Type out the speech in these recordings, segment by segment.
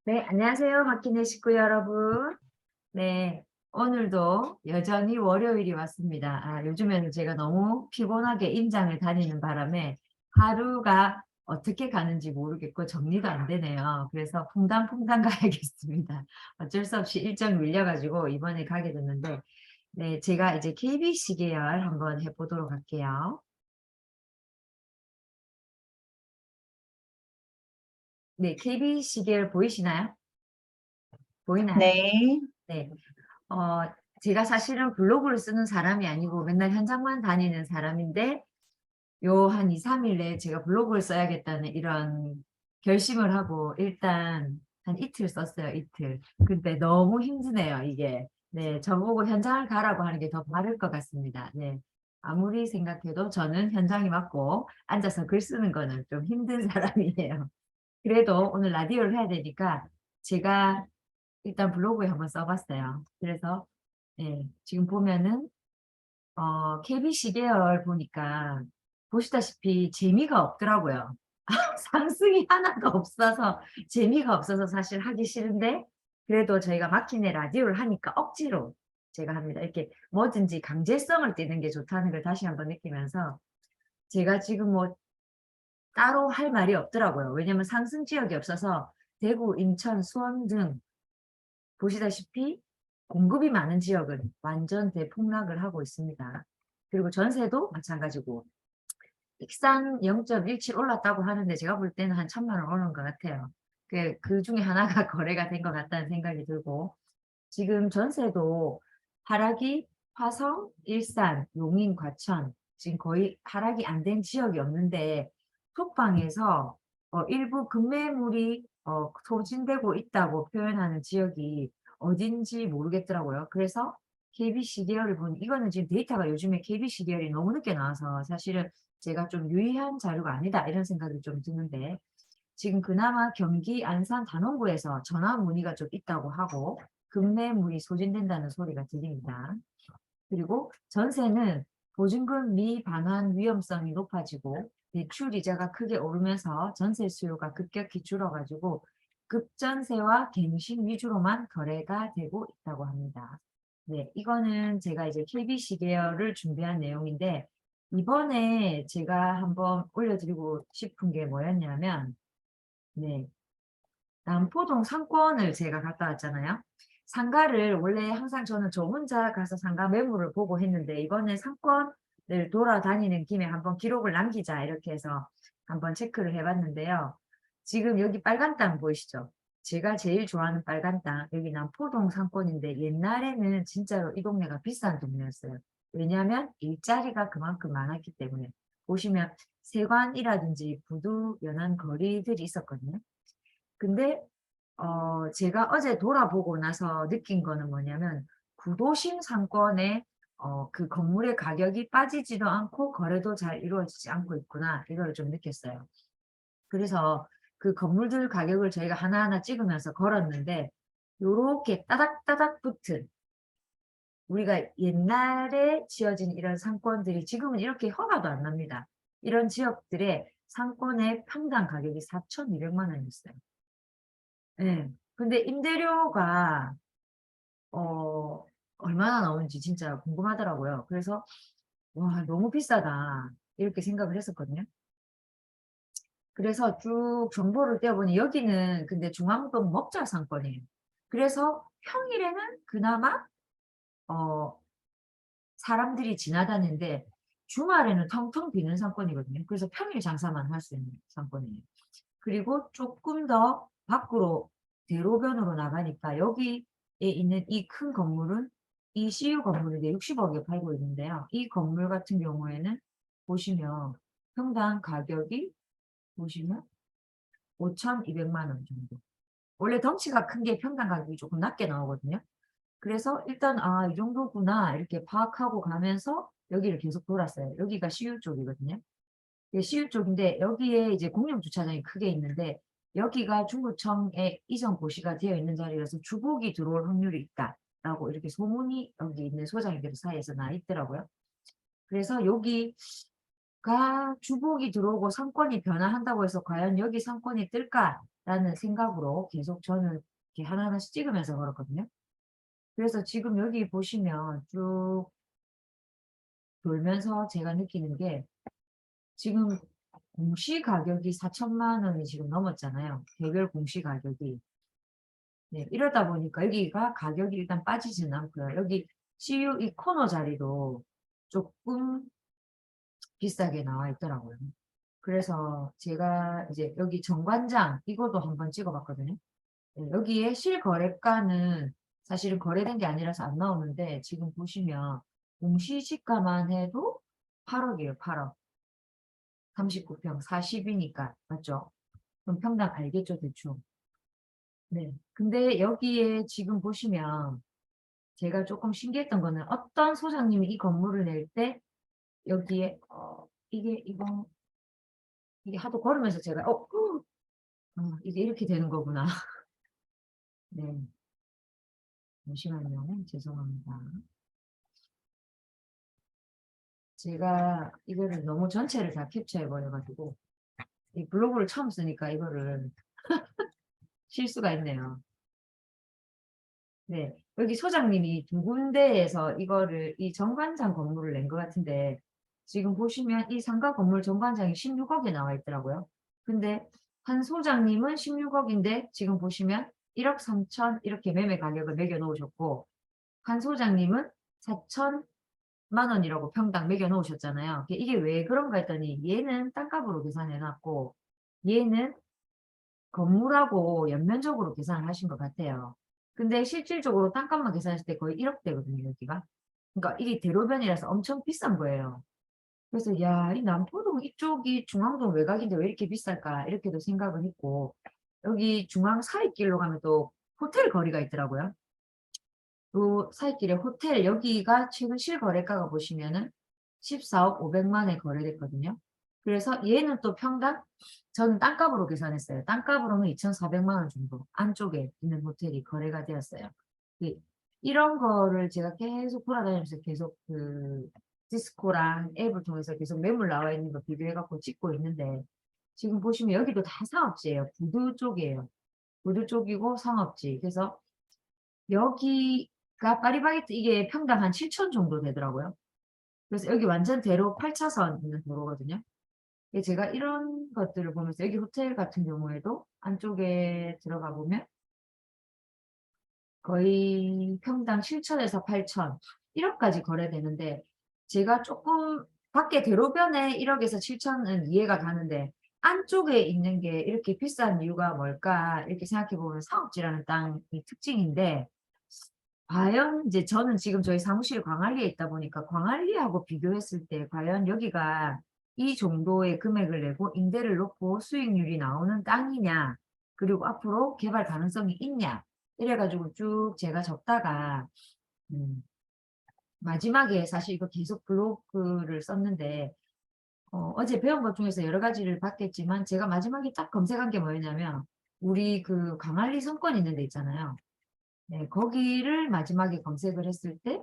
네, 안녕하세요. 마키네 식구 여러분. 네, 오늘도 여전히 월요일이 왔습니다. 요즘에는 제가 너무 피곤하게 임장을 다니는 바람에 하루가 어떻게 가는지 모르겠고 정리도 안 되네요. 그래서 퐁당퐁당 가야겠습니다. 어쩔 수 없이 일정이 밀려가지고 이번에 가게 됐는데, 네, 제가 이제 KBC 계열 한번 해보도록 할게요. 네, KBC 계열 보이시나요? 보이나요? 네. 네. 어, 제가 사실은 블로그를 쓰는 사람이 아니고 맨날 현장만 다니는 사람인데 요 한 2, 3일 내에 제가 블로그를 써야겠다는 이런 결심을 하고 일단 한 이틀 썼어요, 이틀. 근데 너무 힘드네요, 이게. 네, 저보고 현장을 가라고 하는 게 더 바를 것 같습니다. 네. 아무리 생각해도 저는 현장이 맞고 앉아서 글 쓰는 거는 좀 힘든 사람이에요. 그래도 오늘 라디오를 해야 되니까 제가 일단 블로그에 한번 써봤어요. 그래서 지금 보면은 KBC 계열 보니까 보시다시피 재미가 없더라고요. 상승이 하나도 없어서 재미가 없어서 사실 하기 싫은데 그래도 저희가 마키네 라디오를 하니까 억지로 제가 합니다. 이렇게 뭐든지 강제성을 띠는 게 좋다는 걸 다시 한번 느끼면서 제가 지금 뭐 따로 할 말이 없더라고요. 왜냐면 상승 지역이 없어서 대구, 인천, 수원 등 보시다시피 공급이 많은 지역은 완전 대폭락을 하고 있습니다. 그리고 전세도 마찬가지고 익산 0.17 올랐다고 하는데 제가 볼 때는 한 1,000만 원 오른 것 같아요. 그 중에 하나가 거래가 된 것 같다는 생각이 들고 지금 전세도 하락이 화성, 일산, 용인, 과천 지금 거의 하락이 안 된 지역이 없는데 톡방에서 일부 급매물이 소진되고 있다고 표현하는 지역이 어딘지 모르겠더라고요. 그래서 KBC 계열을 보니 이거는 지금 데이터가 요즘에 KBC 계열이 너무 늦게 나와서 사실은 제가 좀 유의한 자료가 아니다 이런 생각이 좀 드는데 지금 그나마 경기 안산 단원구에서 전화 문의가 좀 있다고 하고 급매물이 소진된다는 소리가 들립니다. 그리고 전세는 보증금 미반환 위험성이 높아지고 대출 이자가 크게 오르면서 전세 수요가 급격히 줄어가지고 급전세와 갱신 위주로만 거래가 되고 있다고 합니다. 네, 이거는 제가 이제 KBC 계열을 준비한 내용인데 이번에 제가 한번 올려드리고 싶은 게 뭐였냐면 네, 남포동 상권을 제가 갔다 왔잖아요. 상가를 원래 항상 저는 저 혼자 가서 상가 매물을 보고 했는데 이번에 상권을 돌아다니는 김에 한번 기록을 남기자 이렇게 해서 한번 체크를 해봤는데요. 지금 여기 빨간 땅 보이시죠? 제가 제일 좋아하는 빨간 땅 여기 남포동 상권인데 옛날에는 진짜로 이 동네가 비싼 동네였어요. 왜냐하면 일자리가 그만큼 많았기 때문에 보시면 세관이라든지 부두 연안 거리들이 있었거든요. 근데 제가 어제 돌아보고 나서 느낀 거는 뭐냐면 구도심 상권에 그 건물의 가격이 빠지지도 않고 거래도 잘 이루어지지 않고 있구나 이걸 좀 느꼈어요. 그래서 그 건물들 가격을 저희가 하나하나 찍으면서 걸었는데 요렇게 따닥따닥 붙은 우리가 옛날에 지어진 이런 상권들이 지금은 이렇게 허가도 안 납니다. 이런 지역들의 상권의 평당 가격이 4,200만 원이었어요. 예. 근데 임대료가 어 얼마나 나오는지 진짜 궁금하더라고요. 그래서 '와 너무 비싸다.' 이렇게 생각을 했었거든요. 그래서 쭉 정보를 떼어보니 여기는 근데 중앙동 먹자 상권이에요. 그래서 평일에는 그나마 어 사람들이 지나다니는데 주말에는 텅텅 비는 상권이거든요. 그래서 평일 장사만 할 수 있는 상권이에요. 그리고 조금 더 밖으로 대로변으로 나가니까 여기에 있는 이 큰 건물은 이 CU 건물인데 60억에 팔고 있는데요. 이 건물 같은 경우에는 보시면 평당 가격이 보시면 5,200만 원 정도. 원래 덩치가 큰 게 평당 가격이 조금 낮게 나오거든요. 그래서 일단 '아 이 정도구나.' 이렇게 파악하고 가면서 여기를 계속 돌았어요. 여기가 CU 쪽이거든요. 예 CU 쪽인데 여기에 이제 공영 주차장이 크게 있는데 여기가 중구청에 이전 고시가 되어 있는 자리라서 "주복이 들어올 확률이 있다."라고 이렇게 소문이 여기 있는 소장님들 사이에서 나 있더라고요. 그래서 여기가 주복이 들어오고 상권이 변화한다고 해서 '과연 여기 상권이 뜰까?' 라는 생각으로 계속 저는 이렇게 하나하나씩 찍으면서 걸었거든요. 그래서 지금 여기 보시면 쭉 돌면서 제가 느끼는 게 지금 공시 가격이 4천만 원이 지금 넘었잖아요. 개별 공시 가격이. 네, 이러다 보니까 여기가 가격이 일단 빠지지는 않고요. 여기 CU 이 코너 자리도 조금 비싸게 나와 있더라고요. 그래서 제가 이제 여기 정관장 이것도 한번 찍어 봤거든요. 네, 여기에 실거래가는 사실은 거래된 게 아니라서 안 나오는데 지금 보시면 공시지가만 해도 8억이에요. 8억. 39평 40이니까 맞죠? 그럼 평당 알겠죠, 대충. 네. 근데 여기에 지금 보시면 제가 조금 신기했던 거는 어떤 소장님이 이 건물을 낼 때 여기에 이게 하도 걸으면서 제가 이게 이렇게 되는 거구나. 네. 잠시만요. 죄송합니다. 제가 이거를 너무 전체를 다 캡처해 버려 가지고 이 블로그를 처음 쓰니까 이거를 실수가 있네요. 네. 여기 소장님이 두 군데에서 이거를 이 정관장 건물을 낸 것 같은데 지금 보시면 이 상가 건물 정관장이 16억에 나와 있더라고요. 근데 한 소장님은 16억인데 지금 보시면 1억 3천 이렇게 매매 가격을 매겨 놓으셨고 한 소장님은 4천만 원이라고 평당 매겨 놓으셨잖아요. 이게 왜 그런가 했더니 얘는 땅값으로 계산해 놨고 얘는 건물하고 연면적으로 계산을 하신 것 같아요. 근데 실질적으로 땅값만 계산했을 때 거의 1억 대거든요, 여기가. 그러니까 이게 대로변이라서 엄청 비싼 거예요. 그래서 '야, 이 남포동 이쪽이 중앙동 외곽인데 왜 이렇게 비쌀까?' 이렇게도 생각을 했고 여기 중앙 사이길로 가면 또 호텔 거리가 있더라고요. 요 사이길에 호텔 여기가 최근 실거래가가 보시면은 14억 500만에 거래됐거든요. 그래서 얘는 또 평당 저는 땅값으로 계산했어요. 땅값으로는 2,400만 원 정도 안쪽에 있는 호텔이 거래가 되었어요. 이 이런 거를 제가 계속 돌아다니면서 계속 그 디스코랑 앱을 통해서 계속 매물 나와 있는 거 비교해 갖고 찍고 있는데 지금 보시면 여기도 다 상업지예요. 부두 쪽이에요. 부두 쪽이고 상업지. 그래서 여기가 파리바게뜨 이게 평당 한 7천 정도 되더라고요. 그래서 여기 완전 대로 8차선 있는 도로거든요. 제가 이런 것들을 보면서 여기 호텔 같은 경우에도 안쪽에 들어가 보면 거의 평당 7천에서 8천 1억까지 거래되는데 제가 조금 밖에 대로변에 1억에서 7천은 이해가 가는데 '안쪽에 있는 게 이렇게 비싼 이유가 뭘까?' 이렇게 생각해 보면 상업지라는 땅이 특징인데 과연 이제 저는 지금 저희 사무실 광안리에 있다 보니까 광안리하고 비교했을 때 과연 여기가 이 정도의 금액을 내고 임대를 놓고 수익률이 나오는 땅이냐, 그리고 앞으로 개발 가능성이 있냐, 이래 가지고 쭉 제가 적다가 음 마지막에 사실 이거 계속 블로그를 썼는데 어제 배운 것 중에서 여러 가지를 봤겠지만 제가 마지막에 딱 검색한 게 뭐였냐면 우리 그 광안리 상권 있는 데 있잖아요. 네, 거기를 마지막에 검색을 했을 때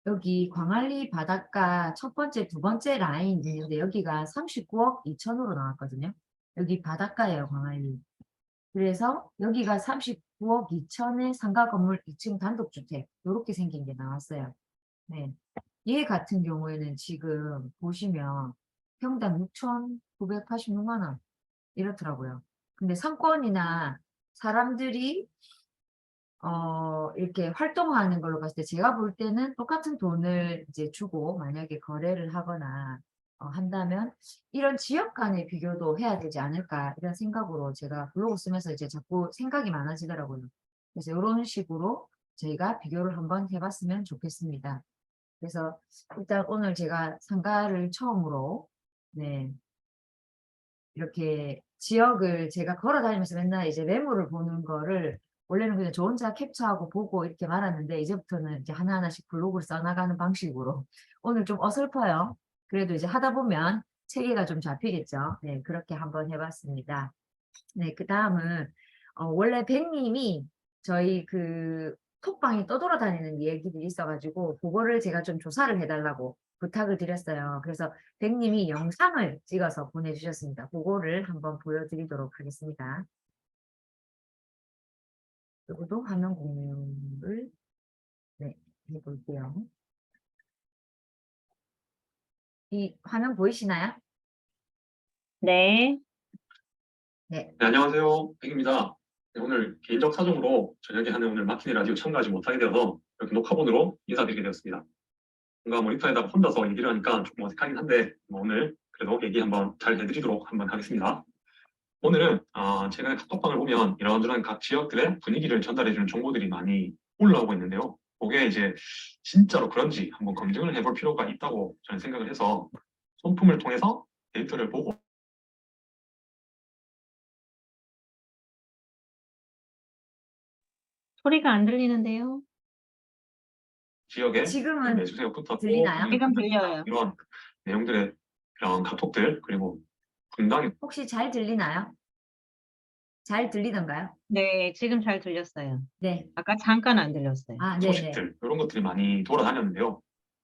여기 광안리 바닷가 첫 번째, 두 번째 라인 있는데 여기가 39억 2천으로 나왔거든요. 여기 바닷가예요, 광안리. 그래서 여기가 39억 2천에 상가 건물 2층 단독주택 요렇게 생긴 게 나왔어요. 네. 얘 같은 경우에는 지금 보시면 평당 6,986만 원 이렇더라고요. 근데 상권이나 사람들이 이렇게 활동하는 걸로 봤을 때 제가 볼 때는 똑같은 돈을 이제 주고 만약에 거래를 하거나 한다면 '이런 지역 간의 비교도 해야 되지 않을까.' 이런 생각으로 제가 블로그 쓰면서 이제 자꾸 생각이 많아지더라고요. 그래서 요런 식으로 저희가 비교를 한번 해 봤으면 좋겠습니다. 그래서 일단 오늘 제가 상가를 처음으로 네 이렇게 지역을 제가 걸어 다니면서 맨날 이제 매물을 보는 거를 원래는 그냥 저 혼자 캡처하고 보고 이렇게 말았는데 이제부터는 이제 하나하나씩 블로그를 써 나가는 방식으로 오늘 좀 어설퍼요. 그래도 이제 하다 보면 체계가 좀 잡히겠죠. 네, 그렇게 한번 해 봤습니다. 네, 그다음은 원래 백 님이 저희 그 톡방에 떠돌아다니는 얘기들이 있어가지고 그거를 제가 좀 조사를 해달라고 부탁을 드렸어요. 그래서 백님이 영상을 찍어서 보내주셨습니다. 그거를 한번 보여드리도록 하겠습니다. 이것도 화면 공유를 네, 해볼게요. 이 화면 보이시나요? 네. 네. 네, 안녕하세요. 백입니다. 네, 오늘 개인적 사정으로 저녁에 하는 오늘 마키네 라디오 참가하지 못하게 되어서 이렇게 녹화본으로 인사드리게 되었습니다. 뭔가 모니터에다가 혼자서 얘기를 하니까 조금 어색하긴 한데 오늘 그래도 얘기 한번 잘 해드리도록 한번 하겠습니다. 오늘은 최근에 카톡방을 보면 이런저런 각 지역들의 분위기를 전달해주는 정보들이 많이 올라오고 있는데요. 그게 이제 진짜로 그런지 한번 검증을 해볼 필요가 있다고 저는 생각을 해서 손품을 통해서 데이터를 보고 소리가 안 들리는데요. 지역의 지금은 매수세력부터 들리나요? 지금 들려요. 이런 내용들의 그런 카톡들 그리고 분당의 혹시 잘 들리나요? 잘 들리던가요? 네, 지금 잘 들렸어요. 네. 아까 잠깐 안 들렸어요. 아, 네네. 소식들 이런 것들이 많이 돌아다녔는데요.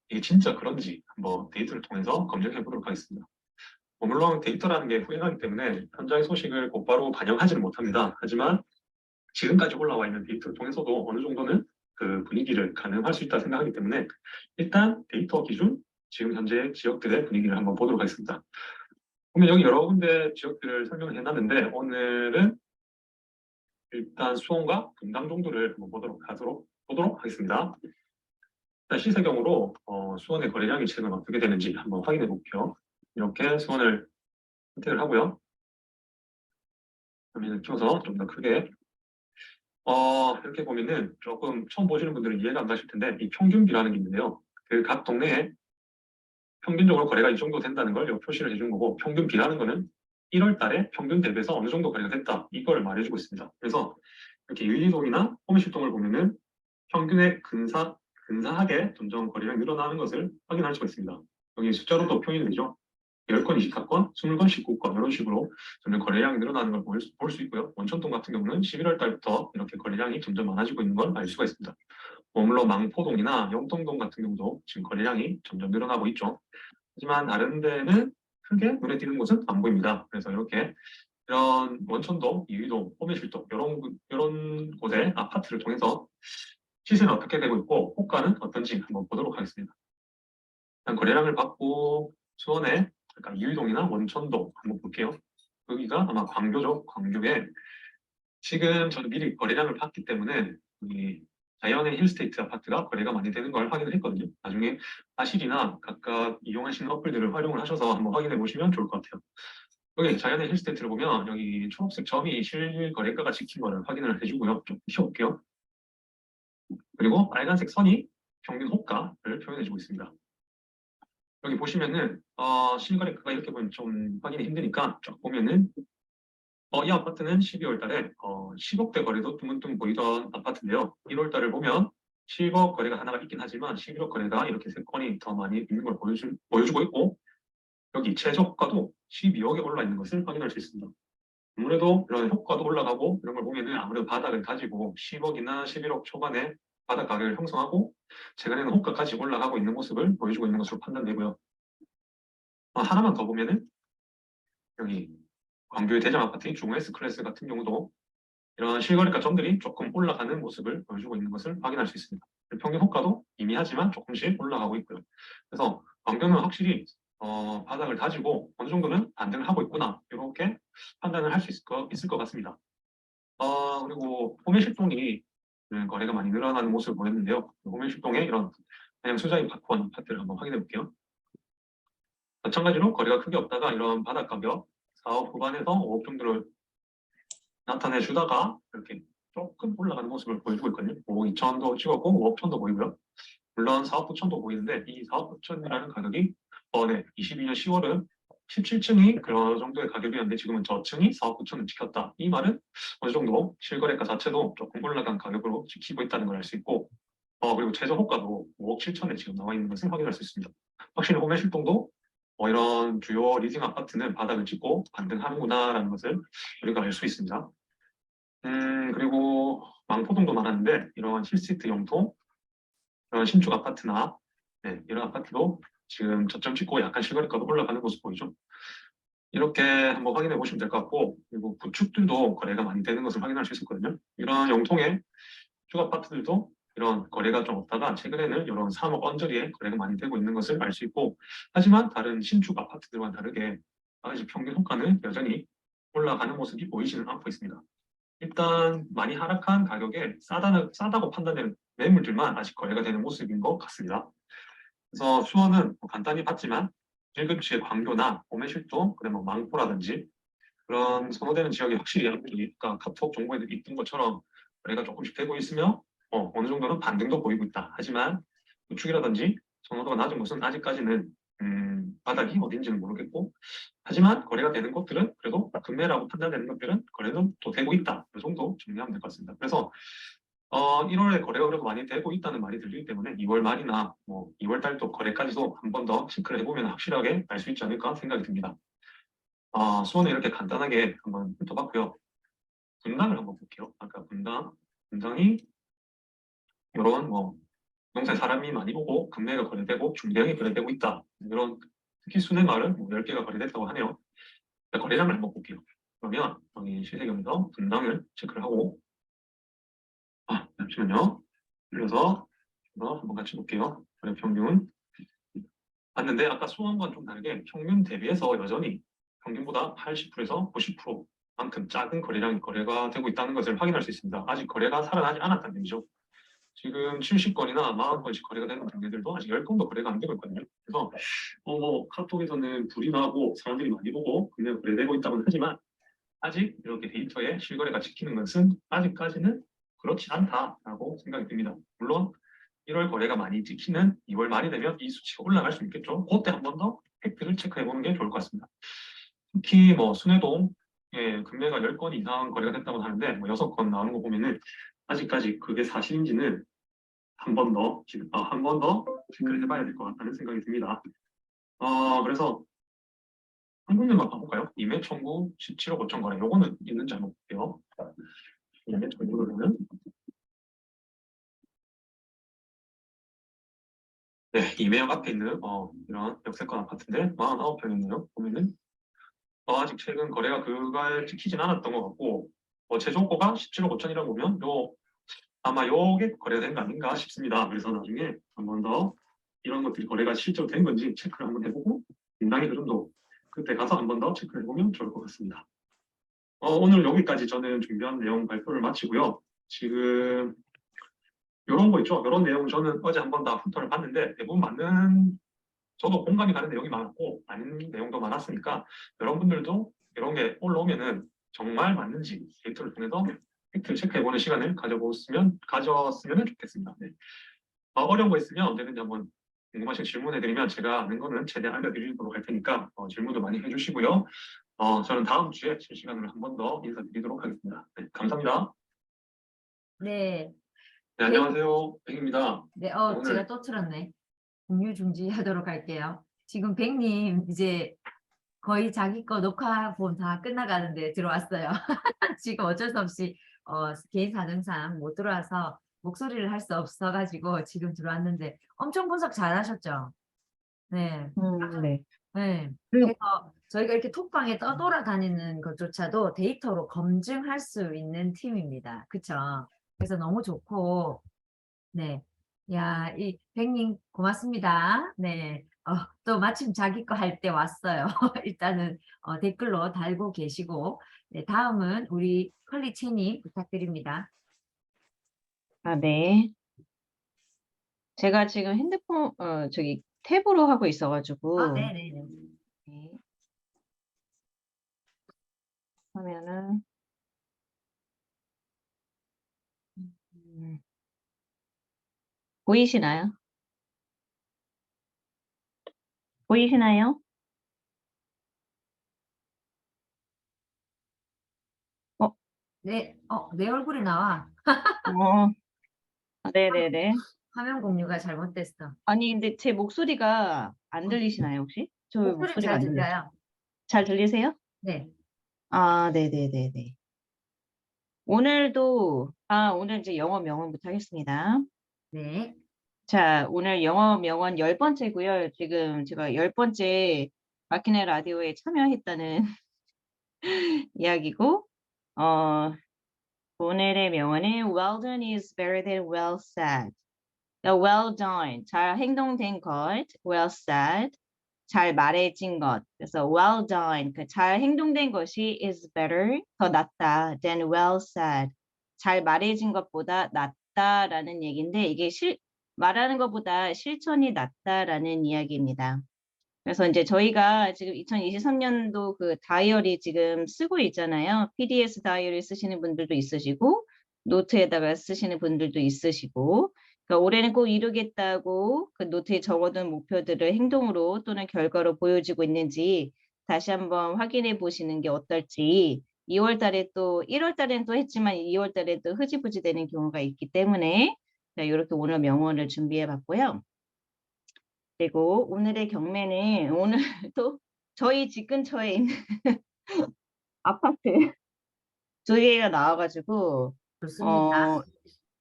이게 진짜 그런지 한번 데이터를 통해서 검증해 보도록 하겠습니다. 물론 데이터라는 게 후행하기 때문에 현장의 소식을 곧바로 반영하지는 못합니다. 하지만 지금까지 올라와 있는 데이터를 통해서도 어느 정도는 그 분위기를 가늠할 수 있다 생각하기 때문에 일단 데이터 기준 지금 현재 지역들의 분위기를 한번 보도록 하겠습니다. 보면 여기 여러 군데 지역들을 설명을 해놨는데 오늘은 일단 수원과 분당 정도를 한번 보도록 하겠습니다. 일단 시세경으로 수원의 거래량이 최근 어떻게 되는지 한번 확인해 볼게요. 이렇게 수원을 선택을 하고요. 화면을 키워서 좀 더 크게 이렇게 보면은 조금 처음 보시는 분들은 이해가 안 가실 텐데 이 평균비라는 게 있는데요. 그 각 동네에 평균적으로 거래가 이 정도 된다는 걸 여기 표시를 해준 거고 평균비라는 거는 1월 달에 평균 대비해서 어느 정도 거래가 됐다 이걸 말해주고 있습니다. 그래서 이렇게 유리동이나 호미실동을 보면은 평균에 근사하게 점점 거래량이 늘어나는 것을 확인할 수가 있습니다. 여기 숫자로도 표현이 되죠. 10건 24건, 20건 19건 이런 식으로 점점 거래량이 늘어나는 걸 볼 수 있고요. 원천동 같은 경우는 11월 달부터 이렇게 거래량이 점점 많아지고 있는 걸 알 수가 있습니다. 물론 망포동이나 영동동 같은 경우도 지금 거래량이 점점 늘어나고 있죠. 하지만 다른 데는 크게 눈에 띄는 곳은 안 보입니다. 그래서 이렇게 이런 원천동, 이휘동, 호미실동 이런 곳의 아파트를 통해서 시세는 어떻게 되고 있고 호가는 어떤지 한번 보도록 하겠습니다. 일단 거래량을 받고 수원의 약간 이휘동이나 원천동 한번 볼게요. 여기가 아마 광교죠. 광교에 지금 저는 미리 거래량을 봤기 때문에 이 자이언의 힐스테이트 아파트가 거래가 많이 되는 걸 확인을 했거든요. 나중에 아실이나 각각 이용하시는 어플들을 활용을 하셔서 한번 확인해 보시면 좋을 것 같아요. 여기 자이언의 힐스테이트를 보면 여기 초록색 점이 실거래가가 찍힌 거를 확인을 해주고요. 좀 키워볼게요. 그리고 빨간색 선이 평균 호가를 표현해주고 있습니다. 여기 보시면은 실거래가가 이렇게 보면 좀 확인이 힘드니까 쫙 보면은 이 아파트는 12월 달에 10억대 거래도 드문드문 보이던 아파트인데요. 1월 달을 보면 10억 거래가 하나가 있긴 하지만 11억 거래가 이렇게 3건이 더 많이 있는 걸 보여주고 있고 여기 최저 호가도 12억에 올라 있는 것을 확인할 수 있습니다. 아무래도 이런 효과도 올라가고 이런 걸 보면은 아무래도 바닥을 가지고 10억이나 11억 초반에 바닥 가격을 형성하고 최근에는 호가까지 올라가고 있는 모습을 보여주고 있는 것으로 판단되고요. 하나만 더 보면은 여기 광교의 대장 아파트인 중호 S클래스 같은 경우도 이런 실거래가 점들이 조금 올라가는 모습을 보여주고 있는 것을 확인할 수 있습니다. 평균 호가도 미미하지만 조금씩 올라가고 있고요. 그래서 광교는 확실히 바닥을 다지고 어느 정도는 반등을 하고 있구나 이렇게 판단을 할 수 있을 것 같습니다. 그리고 호매실동이 거래가 많이 늘어나는 모습을 보였는데요. 호매실동의 이런 그냥 수자인 바쿠원 아파트를 한번 확인해 볼게요. 마찬가지로 거래가 크게 없다가 이런 바닥 가격 4억 후반에서 5억 정도를 나타내 주다가 이렇게 조금 올라가는 모습을 보여주고 있거든요. 5억 2천도 찍었고 5억 1천도 보이고요. 물론 4억 9천도 보이는데 이 4억 9천이라는 가격이 22년 10월은 17층이 그런 정도의 가격이었는데 지금은 저층이 4억 9천을 지켰다. 이 말은 어느 정도 실거래가 자체도 조금 올라간 가격으로 지키고 있다는 걸 알 수 있고 그리고 최저 호가도 5억 7천에 지금 나와 있는 것을 확인할 수 있습니다. 확실히 호매실동도 이런 주요 리징 아파트는 바닥을 찍고 반등하는구나라는 것을 우리가 알 수 있습니다. 그리고 망포동도 많았는데 이런 힐스테이트 영통, 이런 신축 아파트나 네, 이런 아파트도 지금 저점 찍고 약간 실거래가도 올라가는 모습 보이죠. 이렇게 한번 확인해 보시면 될 것 같고, 그리고 구축들도 거래가 많이 되는 것을 확인할 수 있었거든요. 이런 영통의 주 아파트들도 이런 거래가 좀 없다가 최근에는 이런 3억 언저리에 거래가 많이 되고 있는 것을 알 수 있고, 하지만 다른 신축 아파트들과는 다르게 아직 평균 호가는 여전히 올라가는 모습이 보이지는 않고 있습니다. 일단 많이 하락한 가격에 싸다고 판단되는 매물들만 아직 거래가 되는 모습인 것 같습니다. 그래서 수원은 뭐 간단히 봤지만 일급지의 광교나 오매실동, 그다음에 뭐 망포라든지 그런 선호되는 지역이 확실히 아까 카톡 정보에도 있던 것처럼 거래가 조금씩 되고 있으며 어느 정도는 반등도 보이고 있다. 하지만 우측이라든지 선호도가 낮은 곳은 아직까지는 바닥이 어딘지는 모르겠고, 하지만 거래가 되는 곳들은 그래도 금매라고 판단되는 것들은 거래는 또 되고 있다. 이 정도 정리하면 될 것 같습니다. 그래서 1월에 거래가 그래도 많이 되고 있다는 말이 들리기 때문에 2월 말이나 뭐 2월 달도 거래까지도 한 번 더 체크를 해보면 확실하게 알 수 있지 않을까 생각이 듭니다. 수원을 이렇게 간단하게 한번 훑어봤고요. 분당을 한번 볼게요. 아까 분당이 이런 뭐 부동산 사람이 많이 오고 금매가 거래되고 중대형이 거래되고 있다. 이런 특히 순회마을은 뭐 10개가 거래됐다고 하네요. 거래량을 한번 볼게요. 그러면 여기 실세경에서 분당을 체크를 하고 잠시만요. 눌러서 한번 같이 볼게요. 거래 평균 봤는데 아까 수원과는 좀 다르게 평균 대비해서 여전히 평균보다 80%에서 90%만큼 작은 거래량이 거래가 되고 있다는 것을 확인할 수 있습니다. 아직 거래가 살아나지 않았다는 얘기죠. 지금 70건이나 40건씩 거래가 되는 단계들도 아직 10건도 거래가 안 되고 있거든요. 그래서 뭐 카톡에서는 불이 나고 사람들이 많이 보고 금매가 거래되고 있다고는 하지만 아직 이렇게 데이터에 실거래가 찍히는 것은 아직까지는 그렇지 않다라고 생각이 듭니다. 물론 1월 거래가 많이 찍히는 2월 말이 되면 이 수치가 올라갈 수 있겠죠. 그때 한 번 더 팩트를 체크해 보는 게 좋을 것 같습니다. 특히 뭐 순회동 금매가 10건 이상 거래가 됐다고 하는데 뭐 6건 나오는 거 보면은 아직까지 그게 사실인지는 한 번 더 체크를 해봐야 될 것 같다는 생각이 듭니다. 그래서 한 군데만 봐볼까요? 임해 청구 17억 5천 거래. 요거는 있는지 한번 볼게요. 임해 청구로는 네, 임해역 앞에 있는 이런 역세권 아파트인데 49평이네요. 보면은 아직 최근 거래가 그거에 찍히진 않았던 것 같고 최저가가 17억 5천이라고 보면 아마 요게 거래가 된 거 아닌가 싶습니다. 그래서 나중에 한 번 더 이런 것들이 거래가 실제로 된 건지 체크를 한번 해보고 인당의 흐름도 그때 가서 한 번 더 체크를 해보면 좋을 것 같습니다. 오늘 여기까지 저는 준비한 내용 발표를 마치고요. 지금 이런 거 있죠. 이런 내용 저는 어제 한 번 다 훑어를 봤는데 대부분 저도 공감이 가는 내용이 많았고 아닌 내용도 많았으니까 여러분들도 이런 게 올라오면은 정말 맞는지 데이터를 통해서 팩트를 체크해보는 시간을 가졌으면 좋겠습니다. 네. 어려운 거 있으면 언제든지 한번 궁금하신 질문해드리면 제가 아는 거는 최대한 알려드리도록 할 테니까 질문도 많이 해주시고요. 저는 다음 주에 실시간으로 한 번 더 인사드리도록 하겠습니다. 네, 감사합니다. 네. 네, 안녕하세요. 백입니다. 네, 오늘 제가 또 틀었네. 공유 중지하도록 할게요. 지금 백님 이제 거의 자기 거 녹화본 다 끝나가는데 들어왔어요. 지금 어쩔 수 없이 개인 사정상 못 들어와서 목소리를 할 수 없어가지고 지금 들어왔는데 엄청 분석 잘하셨죠? 네. 네. 네. 그리고 그래서 저희가 이렇게 톡방에 떠돌아다니는 것조차도 데이터로 검증할 수 있는 팀입니다. 그쵸? 그래서 너무 좋고, 네. 야, 이 백님 고맙습니다. 네. 또 마침 자기 거 할 때 왔어요. 일단은 댓글로 달고 계시고, 네, 다음은 우리 컬리 채님 부탁드립니다. 네. 제가 지금 핸드폰, 저기 탭으로 하고 있어가지고, 네네네. 네. 하면은, 보이시나요? 보이시나요? 네, 내 얼굴이 나와. 네네네. 화면 공유가 잘못됐어. 아니, 근데 제 목소리가 안 들리시나요, 혹시? 저 목소리 목소리가 잘 안 들려요. 들려요. 잘 들리세요? 네. 네네네네. 오늘 이제 영어 명언부터 하겠습니다. 네. 자, 오늘 영어 명언 10번째고요. 지금 제가 10번째 마키네 라디오에 참여했다는 이야기고, 어, 오늘의 명언은 well done is better than well said. 그러니까 well done, 잘 행동된 것, well said, 잘 말해진 것. 그래서 well done, 그 잘 행동된 것이 is better, 더 낫다 than well said. 잘 말해진 것보다 낫다라는 얘기인데 이게 말하는 것보다 실천이 낫다라는 이야기입니다. 그래서 이제 저희가 지금 2023년도 그 다이어리 지금 쓰고 있잖아요. PDS 다이어리 쓰시는 분들도 있으시고 노트에다가 쓰시는 분들도 있으시고 그러니까 올해는 꼭 이루겠다고 그 노트에 적어둔 목표들을 행동으로 또는 결과로 보여지고 있는지 다시 한번 확인해 보시는 게 어떨지 2월 달에 또 1월 달에는 또 했지만 2월 달에 또 흐지부지 되는 경우가 있기 때문에 이렇게 오늘 명언을 준비해 봤고요. 그리고 오늘의 경매는 오늘 또 저희 집 근처에 있는 아파트 2개가 나와 가지고 좋습니다.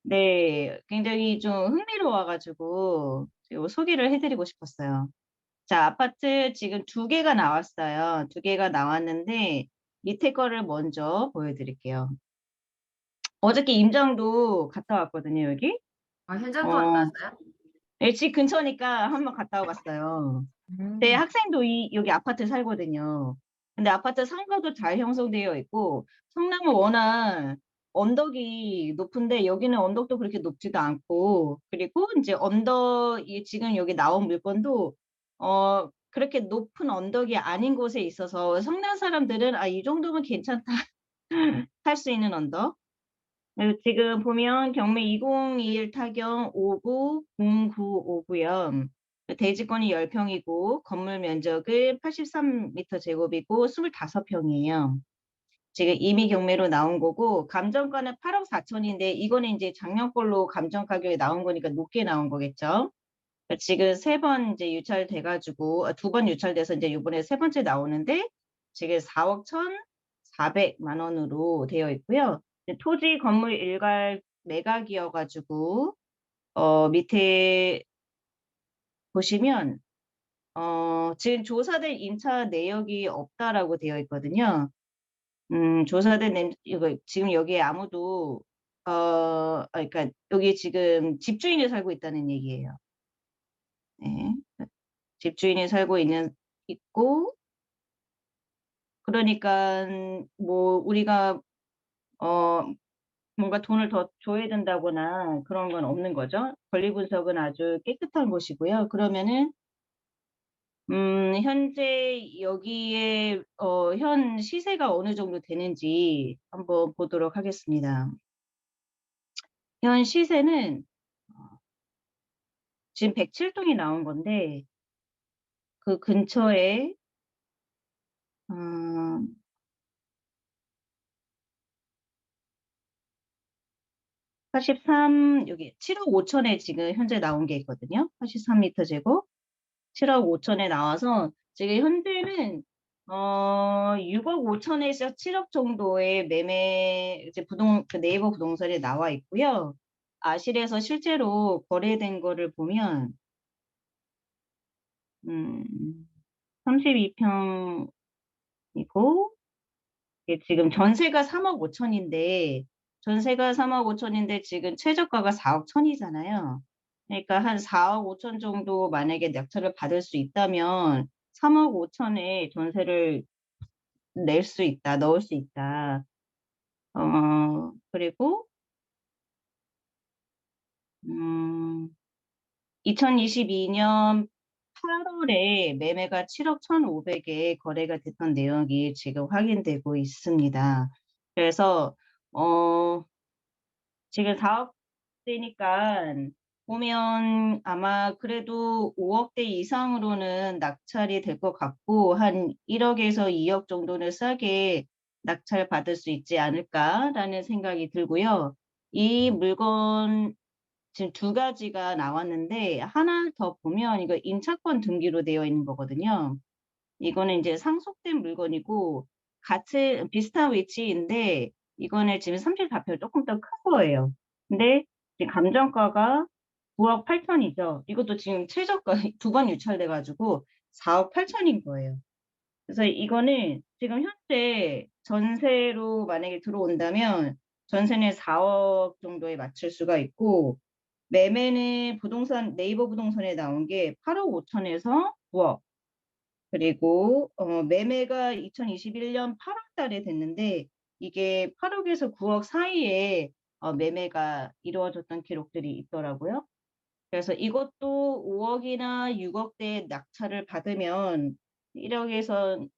네, 굉장히 좀 흥미로워 가지고 요 소개를 해 드리고 싶었어요. 자, 아파트 지금 2개가 나왔어요. 2개가 나왔는데 밑에 거를 먼저 보여 드릴게요. 어저께 임장도 갔다 왔거든요, 여기. 현장도 갔다 어 왔어요? 예, 집 근처니까 한번 갔다 와 봤어요. 제 음. 학생도 여기 아파트 살거든요. 근데 아파트 상가도 잘 형성되어 있고 성남은 워낙 언덕이 높은데 여기는 언덕도 그렇게 높지도 않고 그리고 인제 지금 여기 나온 물건도 그렇게 높은 언덕이 아닌 곳에 있어서 성남 사람들은 '아 이 정도면 괜찮다.' 할 수 있는 언덕. 그리고 지금 보면 경매 2021 타경 590959고요. 대지권이 10평이고 건물 면적은 83m 제곱이고 25평이에요. 지금 이미 경매로 나온 거고 감정가는 8억 4천인데 이거는 인제 작년 걸로 감정 가격이 나온 거니까 높게 나온 거겠죠. 지금 3번 인제 유찰돼 가지고 2번 유찰돼서 인제 요번에 3번째 나오는데 지금 4억 1,400만 원으로 되어 있고요. 토지 건물 일괄 매각이어 가지고 밑에 보시면 지금 "조사된 임차 내역이 없다."라고 되어 있거든요. 조사된 이거 지금 여기에 아무도 그러니까 여기 지금 집주인이 살고 있다는 얘기예요. 네. 집주인이 살고 있고 그러니깐 뭐 우리가 어 뭔가 돈을 더 줘야 된다거나 그런 건 없는 거죠. 권리 분석은 아주 깨끗한 곳이고요. 그러면은 현재 여기에 현 시세가 어느 정도 되는지 한번 보도록 하겠습니다. 현 시세는 지금 107 동이 나온 건데 그 근처에 음 83 여기 7억 5천에 지금 현재 나온 게 있거든요. 83 미터 제곱. 7억 5천에 나와서 지금 현재는 6억 5천에서 7억 정도의 매매 이제 그 네이버 부동산에 나와 있고요. 아실에서 실제로 거래된 거를 보면 32 평이고 이게 지금 전세가 3억 5천인데 전세가 3억 5천인데 지금 최저가가 4억 1천이잖아요. 그러니까 한 4억 5천 정도 만약에 낙찰을 받을 수 있다면 3억 5천에 전세를 낼 수 있다. 넣을 수 있다. 그리고 음 2022년 8월에 매매가 7억 1,500에 거래가 됐던 내역이 지금 확인되고 있습니다. 그래서 어 지금 4억 대니깐 보면 아마 그래도 5억 대 이상으로는 낙찰이 될 것 같고 한 1억에서 2억 정도는 싸게 낙찰받을 수 있지 않을까라는 생각이 들고요. 이 물건 지금 2가지가 나왔는데 하나 더 보면 이거 임차권 등기로 되어 있는 거거든요. 이거는 인제 상속된 물건이고 같은 비슷한 위치인데 이거는 지금 34평 조금 더 큰 거예요. 근데 지금 감정가가 9억 8천이죠. 이것도 지금 최저가 2번 유찰돼가지고 4억 8천인 거예요. 그래서 이거는 지금 현재 전세로 만약에 들어온다면 전세는 4억 정도에 맞출 수가 있고, 매매는 부동산 네이버 부동산에 나온 게 8억 5천에서 9억. 그리고 매매가 2021년 8월 달에 됐는데 이게 8억에서 9억 사이에 매매가 이루어졌던 기록들이 있더라고요. 그래서 이것도 5억이나 6억대 낙찰을 받으면 1억에서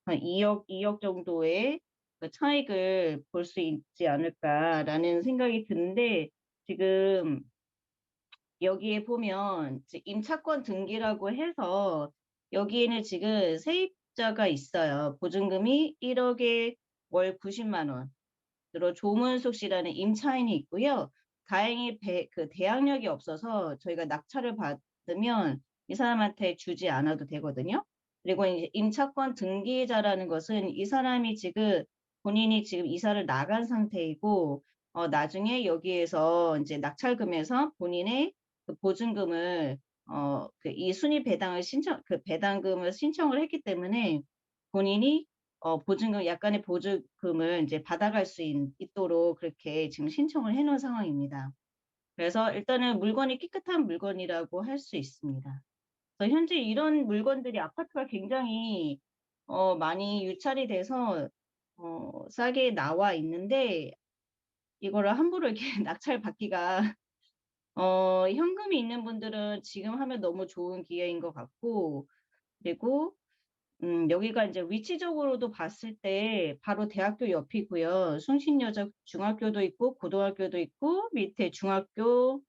한 2억 정도의 그 차익을 볼 수 있지 않을까라는 생각이 드는데, 지금 여기에 보면 이제 임차권 등기라고 해서 여기에는 지금 세입자가 있어요. 보증금이 1억에 월 90만 원으로 조문숙 씨라는 임차인이 있고요. 다행히 그 대항력이 없어서 저희가 낙찰을 받으면 이 사람한테 주지 않아도 되거든요. 그리고 이제 임차권 등기자라는 것은 이 사람이 지금 본인이 지금 이사를 나간 상태이고, 나중에 여기에서 이제 낙찰금에서 본인의 그 보증금을 이 순위 배당을 그 배당금을 신청을 했기 때문에 본인이 보증금 약간의 보증금을 이제 받아갈 수 있도록 그렇게 지금 신청을 해놓은 상황입니다. 그래서 일단은 물건이 깨끗한 물건이라고 할 수 있습니다. 그래서 현재 이런 물건들이 아파트가 굉장히 많이 유찰이 돼서 싸게 나와 있는데, 이거를 함부로 이렇게 낙찰 받기가 현금이 있는 분들은 지금 하면 너무 좋은 기회인 것 같고, 그리고 여기가 이제 위치적으로도 봤을 때 바로 대학교 옆이고요. 숭신여자 중학교도 있고 고등학교도 있고 밑에 중학교,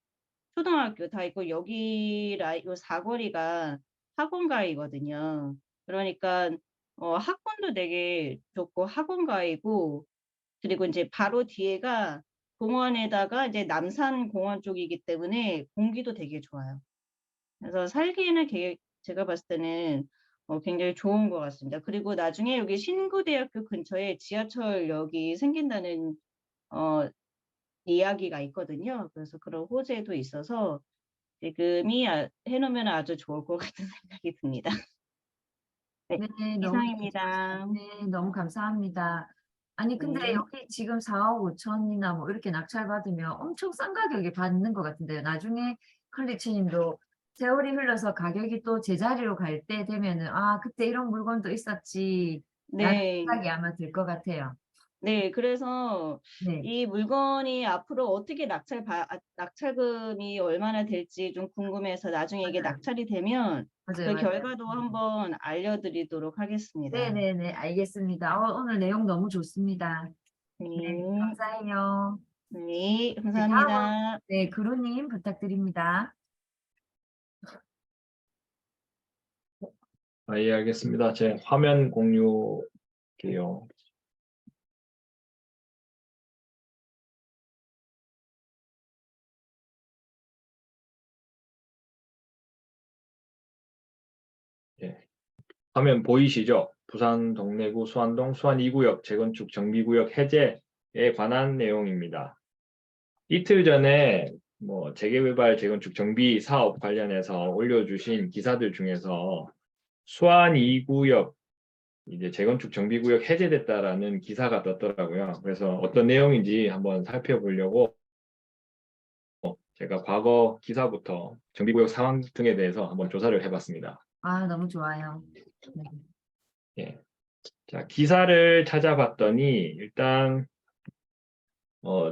초등학교 다 있고, 여기 요 사거리가 학원가이거든요. 그러니까 학군도 되게 좋고 학원가이고, 그리고 이제 바로 뒤에가 공원에다가 이제 남산공원 쪽이기 때문에 공기도 되게 좋아요. 그래서 살기에는 제가 봤을 때는 굉장히 좋은 것 같습니다. 그리고 나중에 여기 신구대학교 근처에 지하철역이 생긴다는 이야기가 있거든요. 그래서 그런 호재도 있어서 지금이 해놓으면 아주 좋을 것 같은 생각이 듭니다. 네, 네, 이상입니다. 네, 너무 감사합니다. 아니, 근데 네. 여기 지금 4억 5천이나 뭐 이렇게 낙찰 받으면 엄청 싼 가격에 받는 것 같은데요. 나중에 클리치님도 세월이 흘러서 가격이 또 제자리로 갈 때 되면은, 아, 그때 이런 물건도 있었지. 라는 네. 생각이 아마 들 것 같아요. 네, 그래서 네, 이 물건이 앞으로 어떻게 낙찰금이 얼마나 될지 좀 궁금해서 나중에 이게 맞아요. 낙찰이 되면 맞아요, 그 맞아요. 결과도 한번 알려드리도록 하겠습니다. 네네네, 알겠습니다. 오늘 내용 너무 좋습니다. 네, 네, 감사해요. 네, 네, 다음은, 감사합니다. 네, 그루님 부탁드립니다. 예, 알겠습니다. 제 화면 공유할게요. 예. 화면 보이시죠? 부산 동래구 수안동 수안 2구역 재건축 정비구역 해제에 관한 내용입니다. 이틀 전에 재개발 재건축 정비 사업 관련해서 올려주신 기사들 중에서 수안 2구역 이제 재건축 정비구역 해제됐다라는 기사가 떴더라고요. 그래서 어떤 내용인지 한번 살펴보려고 제가 과거 기사부터 정비구역 상황 등에 대해서 한번 조사를 해봤습니다. 아, 너무 좋아요. 네. 예. 자, 기사를 찾아봤더니 일단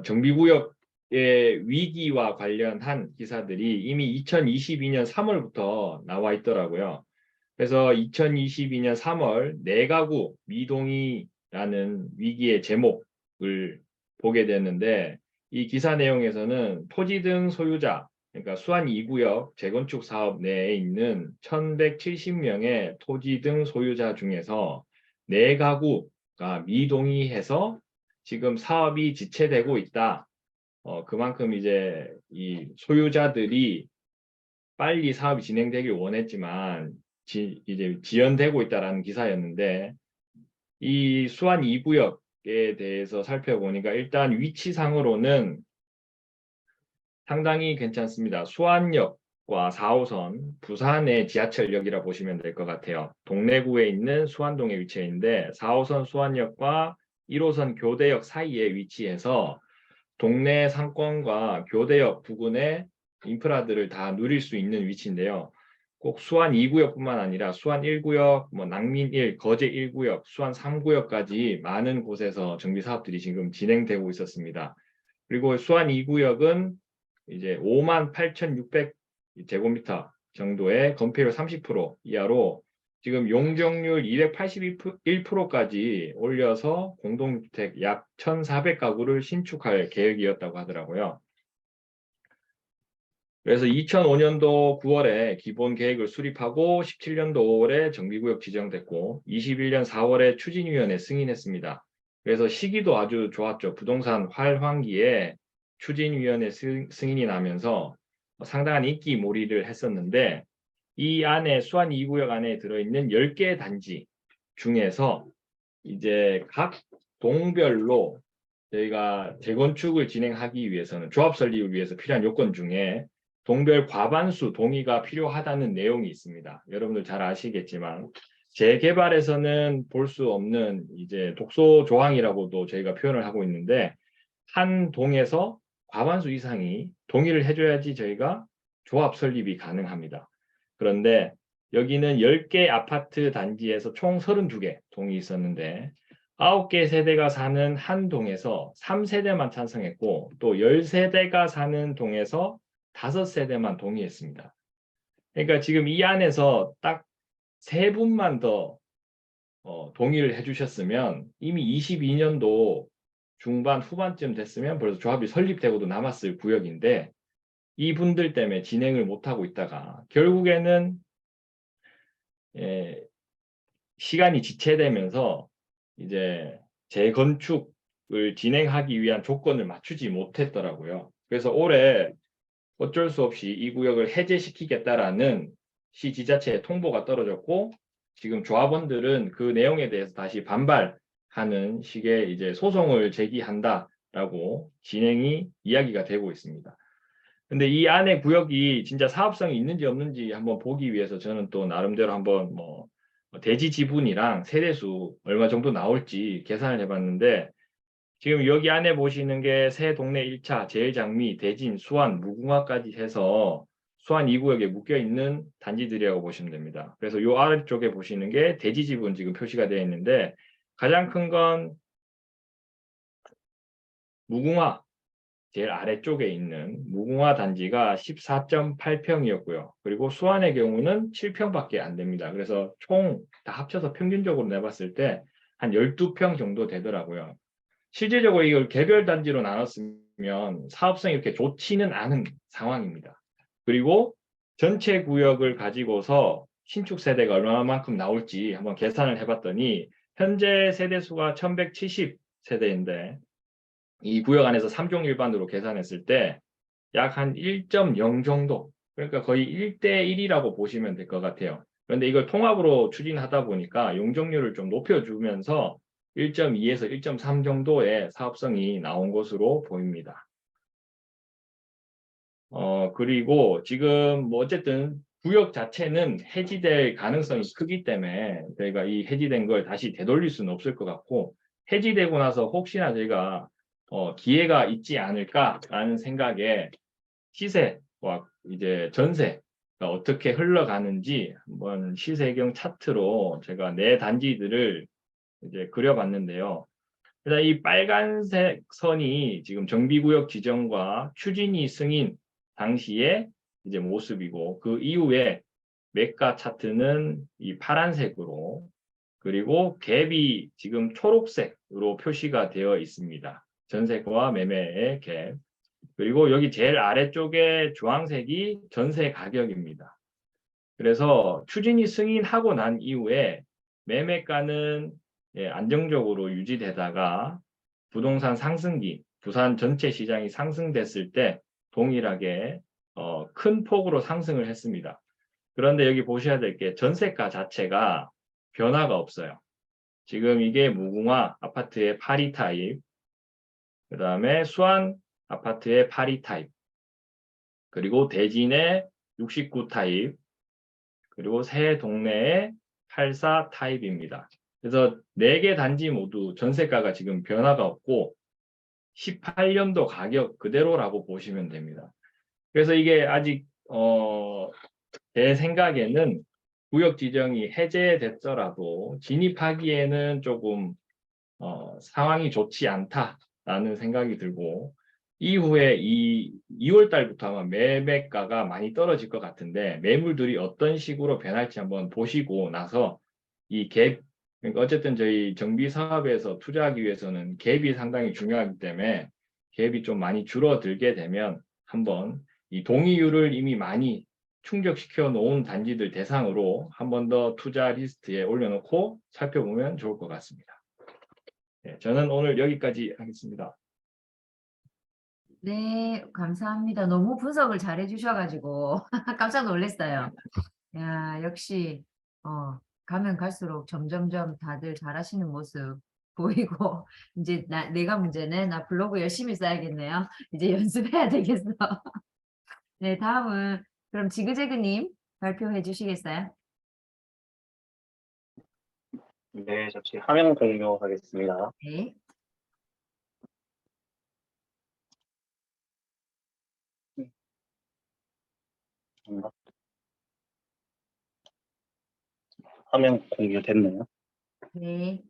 정비구역의 위기와 관련한 기사들이 이미 2022년 3월부터 나와 있더라고요. 그래서 2022년 3월 내가구 미동이라는 위기의 제목을 보게 됐는데, 이 기사 내용에서는 토지 등 소유자, 그러니까 수안 2구역 재건축 사업 내에 있는 1170명의 토지 등 소유자 중에서 4가구가 미동의해서 지금 사업이 지체되고 있다. 그만큼 이제 이 소유자들이 빨리 사업이 진행되길 원했지만 이제 지연되고 있다라는 기사였는데, 이 수안 2구역 구역에 대해서 살펴보니까 일단 위치상으로는 상당히 괜찮습니다. 수안역과 4호선, 부산의 지하철역이라 보시면 될 것 같아요. 동래구에 있는 수안동에 위치해 있는데 4호선 수안역과 1호선 교대역 사이에 위치해서 동네 상권과 교대역 부근의 인프라들을 다 누릴 수 있는 위치인데요. 꼭 수안 2구역뿐만 아니라 수안 1구역, 낭민 1, 거제 1구역, 수안 3구역까지 많은 곳에서 정비 사업들이 지금 진행되고 있었습니다. 그리고 수안 2구역은 이제 58,600 제곱미터 정도의 건폐율 30% 이하로 지금 용적률 281%까지 올려서 공동주택 약 1,400가구를 신축할 계획이었다고 하더라고요. 그래서 2005년도 9월에 기본 계획을 수립하고 17년도 5월에 정비구역 지정됐고 21년 4월에 추진위원회 승인했습니다. 그래서 시기도 아주 좋았죠. 부동산 활황기에 추진위원회 승인이 나면서 상당한 인기 몰이를 했었는데 이 안에 수안 2구역 안에 들어있는 10개 단지 중에서 이제 각 동별로 저희가 재건축을 진행하기 위해서는 조합 설립을 위해서 필요한 요건 중에 동별 과반수 동의가 필요하다는 내용이 있습니다. 여러분들 잘 아시겠지만 재개발에서는 볼 수 없는 이제 독소 조항이라고도 저희가 표현을 하고 있는데 한 동에서 과반수 이상이 동의를 해줘야지 저희가 조합 설립이 가능합니다. 그런데 여기는 10개 아파트 단지에서 총 32개 동이 있었는데 9개 세대가 사는 한 동에서 3세대만 찬성했고 또 10세대가 사는 동에서 5세대만 동의했습니다. 그러니까 지금 이 안에서 딱 3분만 더 동의를 해주셨으면 이미 22년도 중반 후반쯤 됐으면 벌써 조합이 설립되고도 남았을 구역인데 이분들 때문에 진행을 못하고 있다가 결국에는 시간이 지체되면서 이제 재건축을 진행하기 위한 조건을 맞추지 못했더라고요. 그래서 올해 어쩔 수 없이 이 구역을 해제시키겠다라는 시 지자체의 통보가 떨어졌고 지금 조합원들은 그 내용에 대해서 다시 반발하는 식의 이제 소송을 제기한다라고 진행이 이야기가 되고 있습니다. 근데 이 안에 구역이 진짜 사업성이 있는지 없는지 한번 보기 위해서 저는 또 나름대로 한번 대지 지분이랑 세대수 얼마 정도 나올지 계산을 해봤는데 지금 여기 안에 보시는 게 새 동네 1차, 제일장미, 대진, 수안, 무궁화까지 해서 수안 2구역에 묶여 있는 단지들이라고 보시면 됩니다. 그래서 이 아래쪽에 보시는 게 대지 지분 지금 표시가 되어 있는데 가장 큰 건 무궁화 제일 아래쪽에 있는 무궁화 단지가 14.8평이었고요. 그리고 수안의 경우는 7평밖에 안 됩니다. 그래서 총 다 합쳐서 평균적으로 내봤을 때 한 12평 정도 되더라고요. 실제적으로 이걸 개별 단지로 나눴으면 사업성이 이렇게 좋지는 않은 상황입니다. 그리고 전체 구역을 가지고서 신축 세대가 얼마만큼 나올지 한번 계산을 해봤더니 현재 세대수가 1170세대인데 이 구역 안에서 3종 일반으로 계산했을 때 약 한 1.0 정도, 그러니까 거의 1대1이라고 보시면 될 것 같아요. 그런데 이걸 통합으로 추진하다 보니까 용적률을 좀 높여주면서 1.2에서 1.3 정도의 사업성이 나온 것으로 보입니다. 그리고 지금 어쨌든 구역 자체는 해지될 가능성이 크기 때문에 저희가 이 해지된 걸 다시 되돌릴 수는 없을 것 같고 해지되고 나서 혹시나 저희가 기회가 있지 않을까라는 생각에 시세와 이제 전세가 어떻게 흘러가는지 한번 시세경 차트로 제가 네 단지들을 이제 그려봤는데요. 일단 이 빨간색 선이 지금 정비구역 지정과 추진위 승인 당시의 이제 모습이고 그 이후에 매가 차트는 이 파란색으로 그리고 갭이 지금 초록색으로 표시가 되어 있습니다. 전세와 매매의 갭. 그리고 여기 제일 아래쪽에 주황색이 전세 가격입니다. 그래서 추진위 승인하고 난 이후에 매매가는 안정적으로 유지되다가 부동산 상승기, 부산 전체 시장이 상승됐을 때 동일하게 큰 폭으로 상승을 했습니다. 그런데 여기 보셔야 될 게 전세가 자체가 변화가 없어요. 지금 이게 무궁화 아파트의 8위 타입, 그 다음에 수안 아파트의 8위 타입, 그리고 대진의 69 타입, 그리고 새 동네의 84 타입입니다. 그래서 4개 단지 모두 전세가가 지금 변화가 없고 18년도 가격 그대로라고 보시면 됩니다. 그래서 이게 아직 제 생각에는 구역 지정이 해제됐더라도 진입하기에는 조금 상황이 좋지 않다라는 생각이 들고 이후에 2월 달부터 아마 매매가가 많이 떨어질 것 같은데 매물들이 어떤 식으로 변할지 한번 보시고 나서 이 갭, 그러니까 어쨌든 저희 정비 사업에서 투자하기 위해서는 갭이 상당히 중요하기 때문에 갭이 좀 많이 줄어들게 되면 한번 이 동의율을 이미 많이 충족시켜 놓은 단지들 대상으로 한 번 더 투자 리스트에 올려놓고 살펴보면 좋을 것 같습니다. 네, 저는 오늘 여기까지 하겠습니다. 네, 감사합니다. 너무 분석을 잘 해주셔가지고 깜짝 놀랐어요. 야, 역시 가면 갈수록 점점점 다들 잘하시는 모습 보이고 이제 내가 문제네. 나 블로그 열심히 써야겠네요. 이제 연습해야 되겠어. 네, 다음은 그럼 지그재그님 발표해 주시겠어요? 네, 잠시 화면 공유하겠습니다. 네. 화면 공유됐네요. 네.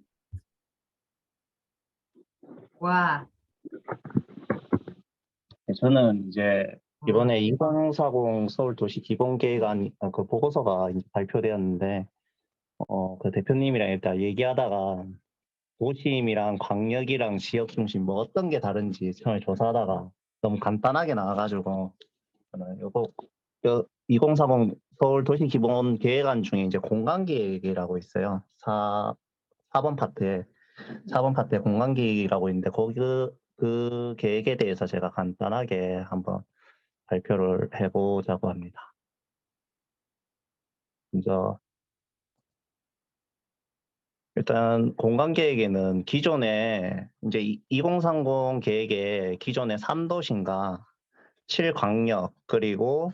와. 네, 저는 이제 이번에 대박. 2040 서울 도시 기본 계획안 그 보고서가 이제 발표되었는데 그 대표님이랑 일단 얘기하다가 도심이랑 광역이랑 지역 중심 뭐 어떤 게 다른지 처음에 조사하다가 너무 간단하게 나와가지고 저는 요거 2040 서울 도시 기본 계획안 중에 이제 공간 계획이라고 있어요. 4번 파트에 4번 파트에 공간 계획이라고 있는데 거기 그 계획에 대해서 제가 간단하게 한번 발표를 해보자고 합니다. 먼저 일단 공간 계획에는 기존에 이제 2030 계획에 기존에 3도시인가 7광역 그리고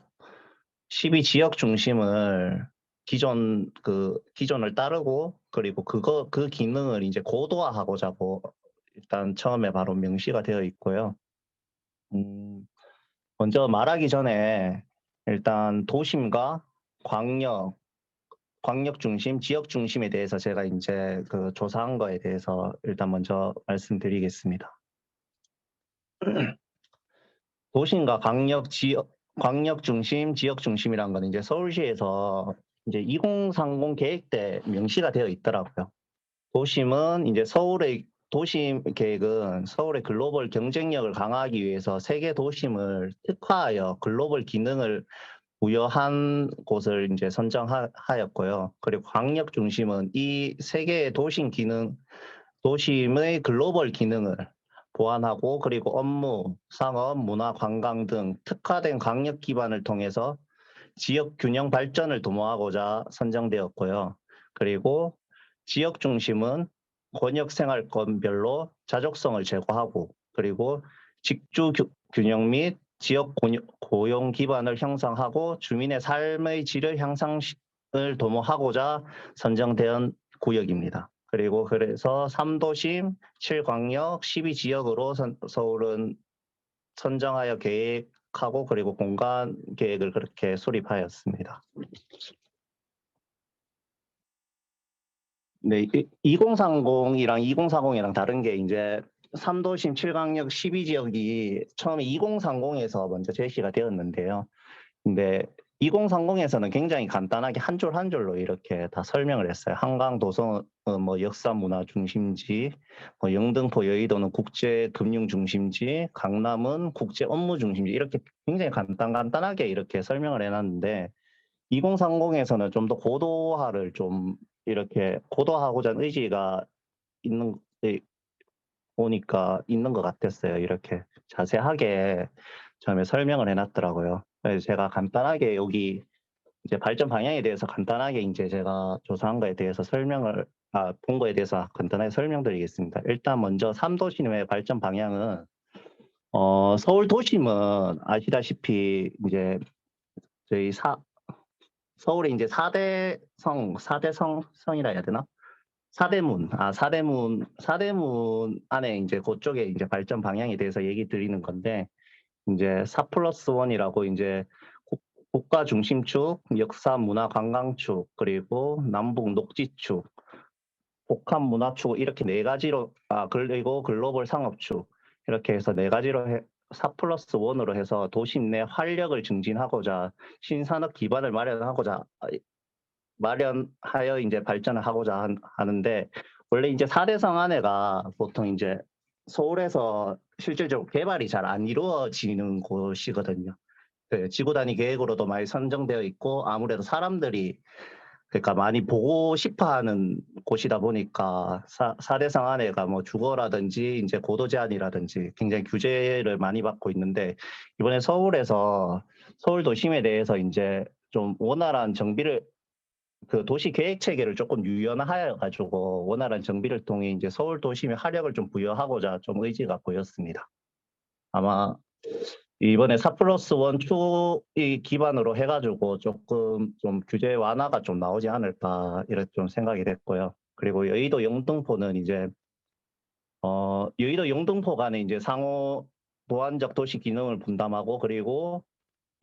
12지역 중심을 기존을 따르고 그리고 그 기능을 이제 고도화하고자고 일단 처음에 바로 명시가 되어 있고요. 먼저 말하기 전에 일단 도심과 광역 중심, 지역 중심에 대해서 제가 이제 그 조사한 거에 대해서 일단 먼저 말씀드리겠습니다. 도심과 광역 중심, 지역 중심이란 건 이제 서울시에서 이제 2030 계획 때 명시가 되어 있더라고요. 도심 계획은 서울의 글로벌 경쟁력을 강화하기 위해서 세계 도심을 특화하여 글로벌 기능을 부여한 곳을 이제 선정하였고요. 그리고 광역 중심은 이 세계의 도심의 글로벌 기능을 보완하고 그리고 업무, 상업, 문화, 관광 등 특화된 광역 기반을 통해서 지역 균형 발전을 도모하고자 선정되었고요. 그리고 지역 중심은 권역 생활권별로 자족성을 제고하고 그리고 직주 균형 및 지역 고용 기반을 형성하고 주민의 삶의 질을 향상을 도모하고자 선정된 구역입니다. 그리고 그래서 3도심, 7광역, 12지역으로 서울은 선정하여 계획하고 그리고 공간 계획을 그렇게 수립하였습니다. 네, 2030이랑 2040이랑 다른 게 이제 3도심, 7광역, 12지역이 처음에 2030에서 먼저 제시가 되었는데요. 근데 2030에서는 굉장히 간단하게 한 줄 한 줄로 이렇게 다 설명을 했어요. 한강 도성 뭐 역사 문화 중심지, 뭐 영등포 여의도는 국제 금융 중심지, 강남은 국제 업무 중심지 이렇게 굉장히 간단하게 이렇게 설명을 해놨는데 2030에서는 좀 더 고도화를 좀 이렇게 고도화하고자 하는 의지가 보니까 있는 것 같았어요. 이렇게 자세하게 처음에 설명을 해놨더라고요. 그래서 제가 간단하게 여기 이제 발전 방향에 대해서 간단하게 이제 제가 조사한 거에 대해서 본 거에 대해서 간단하게 설명드리겠습니다. 일단 먼저 3도심의 발전 방향은 서울 도심은 아시다시피 이제 저희 서울에 이제 4대성이라 해야 되나? 사대문 안에 이제 그쪽에 이제 발전 방향에 대해서 얘기 드리는 건데, 이제 4+1이라고 이제 국가 중심축, 역사 문화 관광축, 그리고 남북 녹지축, 복합 문화축 이렇게 네 가지로, 그리고 글로벌 상업축 이렇게 해서 네 가지로 4+1으로 해서 도심 내 활력을 증진하고자 신산업 기반을 마련하여 이제 발전을 하고자 하는데, 원래 이제 4대성 안에가 보통 이제 서울에서 실질적으로 개발이 잘 안 이루어지는 곳이거든요. 네, 지구 단위 계획으로도 많이 선정되어 있고, 아무래도 사람들이 그러니까 많이 보고 싶어하는 곳이다 보니까 4대성 안에가 뭐 주거라든지 이제 고도 제한이라든지 굉장히 규제를 많이 받고 있는데, 이번에 서울에서 서울 도심에 대해서 이제 좀 원활한 정비를 그 도시 계획 체계를 조금 유연하여 가지고 원활한 정비를 통해 이제 서울 도심에 활력을 좀 부여하고자 좀 의지가 보였습니다. 아마 이번에 4+1 축이 기반으로 해가지고 조금 좀 규제 완화가 좀 나오지 않을까 이렇게 좀 생각이 됐고요. 그리고 여의도 영등포는 이제 여의도 영등포 간에 이제 상호 보완적 도시 기능을 분담하고, 그리고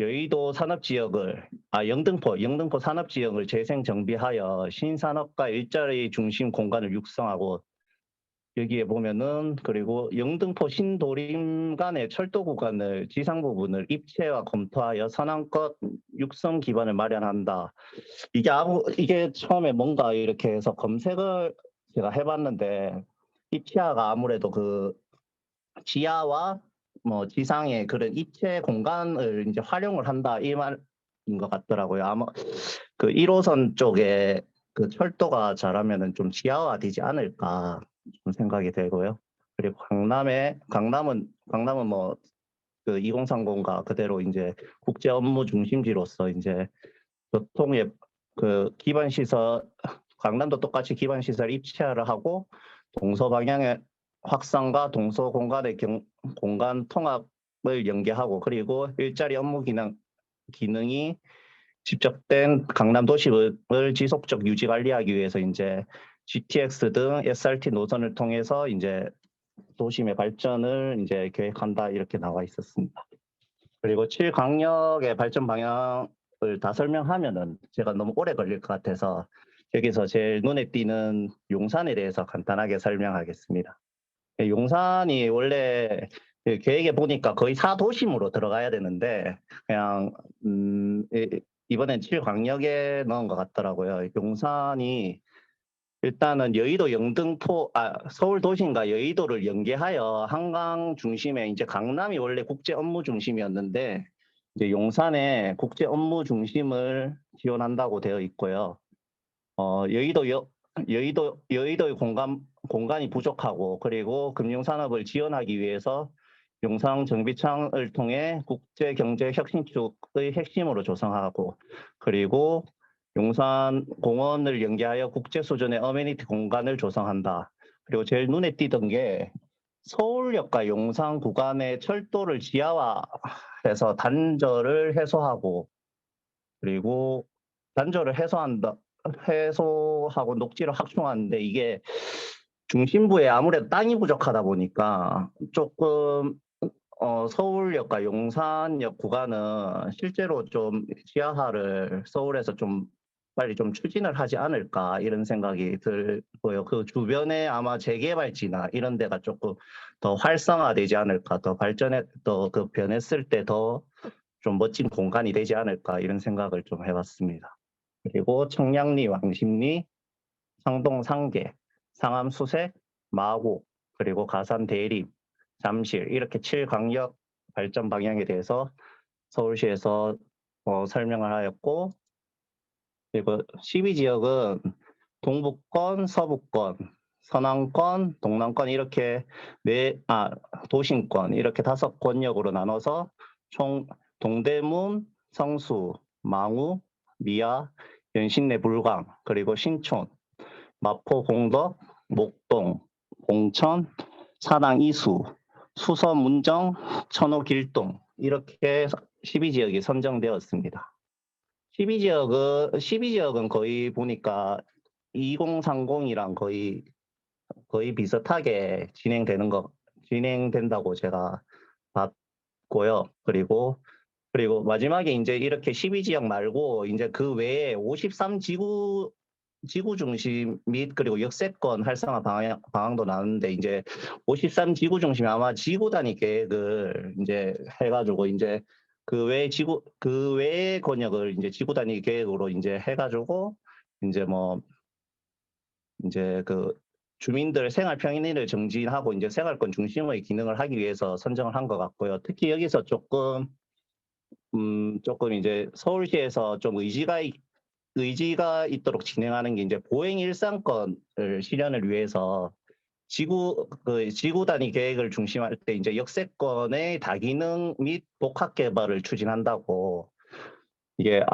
여의도 산업지역을 영등포 산업지역을 재생 정비하여 신산업과 일자리 중심 공간을 육성하고, 여기에 보면은 그리고 영등포 신도림 간의 철도 구간을 지상 부분을 입체와 검토하여 선안껏 육성 기반을 마련한다. 이게 처음에 뭔가 이렇게 해서 검색을 제가 해봤는데, 입체화가 아무래도 그 지하와 뭐 지상의 그런 입체 공간을 이제 활용을 한다 이 말인 것 같더라고요. 아마 그 1호선 쪽에 그 철도가 잘하면은 좀 지하화되지 않을까 좀 생각이 되고요. 그리고 강남은 뭐 그 2030가 그대로 이제 국제 업무 중심지로서 이제 교통의 그 기반 시설, 강남도 똑같이 기반 시설 입체화를 하고 동서 방향의 확산과 동서 공간의 공간 통합을 연계하고, 그리고 일자리 업무 기능이 집적된 강남 도심을 지속적 유지 관리하기 위해서 이제 GTX 등 SRT 노선을 통해서 이제 도심의 발전을 이제 계획한다 이렇게 나와 있었습니다. 그리고 7강역의 발전 방향을 다 설명하면은 제가 너무 오래 걸릴 것 같아서 여기서 제일 눈에 띄는 용산에 대해서 간단하게 설명하겠습니다. 용산이 원래 계획에 보니까 거의 4도심으로 들어가야 되는데 그냥 이번엔 7강역에 넣은 것 같더라고요. 용산이 일단은 여의도 서울 도심과 여의도를 연계하여 한강 중심에 이제 강남이 원래 국제 업무 중심이었는데 이제 용산에 국제 업무 중심을 지원한다고 되어 있고요. 여의도의 공간이 부족하고, 그리고 금융산업을 지원하기 위해서 용산 정비창을 통해 국제 경제 혁신축의 핵심으로 조성하고, 그리고 용산 공원을 연계하여 국제 수준의 어메니티 공간을 조성한다. 그리고 제일 눈에 띄던 게 서울역과 용산 구간의 철도를 지하화해서 단절을 해소하고, 그리고 단절을 해소하고 녹지를 확충하는데, 이게 중심부에 아무래도 땅이 부족하다 보니까 조금 서울역과 용산역 구간은 실제로 좀 지하화를 서울에서 좀 빨리 좀 추진을 하지 않을까 이런 생각이 들고요. 그 주변에 아마 재개발지나 이런 데가 조금 더 활성화되지 않을까, 더 그 변했을 때 더 좀 멋진 공간이 되지 않을까 이런 생각을 좀 해봤습니다. 그리고 청량리, 왕십리, 상동 상계, 상암 수색, 마곡, 그리고 가산 대립, 잠실 이렇게 7강역 발전 방향에 대해서 서울시에서 설명을 하였고, 그리고 12지역은 동북권, 서북권, 서남권, 동남권 이렇게 도심권 이렇게 5권역으로 나눠서 총 동대문, 성수, 망우, 미아, 연신내 불광, 그리고 신촌, 마포 공덕, 목동, 공천, 사당 이수, 수서 문정, 천호 길동 이렇게 12지역이 선정되었습니다. 12지역은 거의 보니까 2030이랑 거의 비슷하게 진행된다고 제가 봤고요. 그리고 마지막에 이제 이렇게 12지역 말고 이제 그 외에 53지구 중심 및 그리고 역세권 활성화 방향도 나왔는데 이제 53지구 중심이 아마 지구 단위 계획을 이제 해가지고 이제 그 외의 권역을 이제 지구 단위 계획으로 이제 해가지고 이제 뭐 이제 그 주민들 생활 편의를 증진하고 이제 생활권 중심의 기능을 하기 위해서 선정을 한 것 같고요. 특히 여기서 조금 이제 서울시에서 좀 의지가 있도록 진행하는 게 이제 보행 일상권을 실현을 위해서 지구 단위 계획을 중심할 때 이제 역세권의 다기능 및 복합 개발을 추진한다고 이게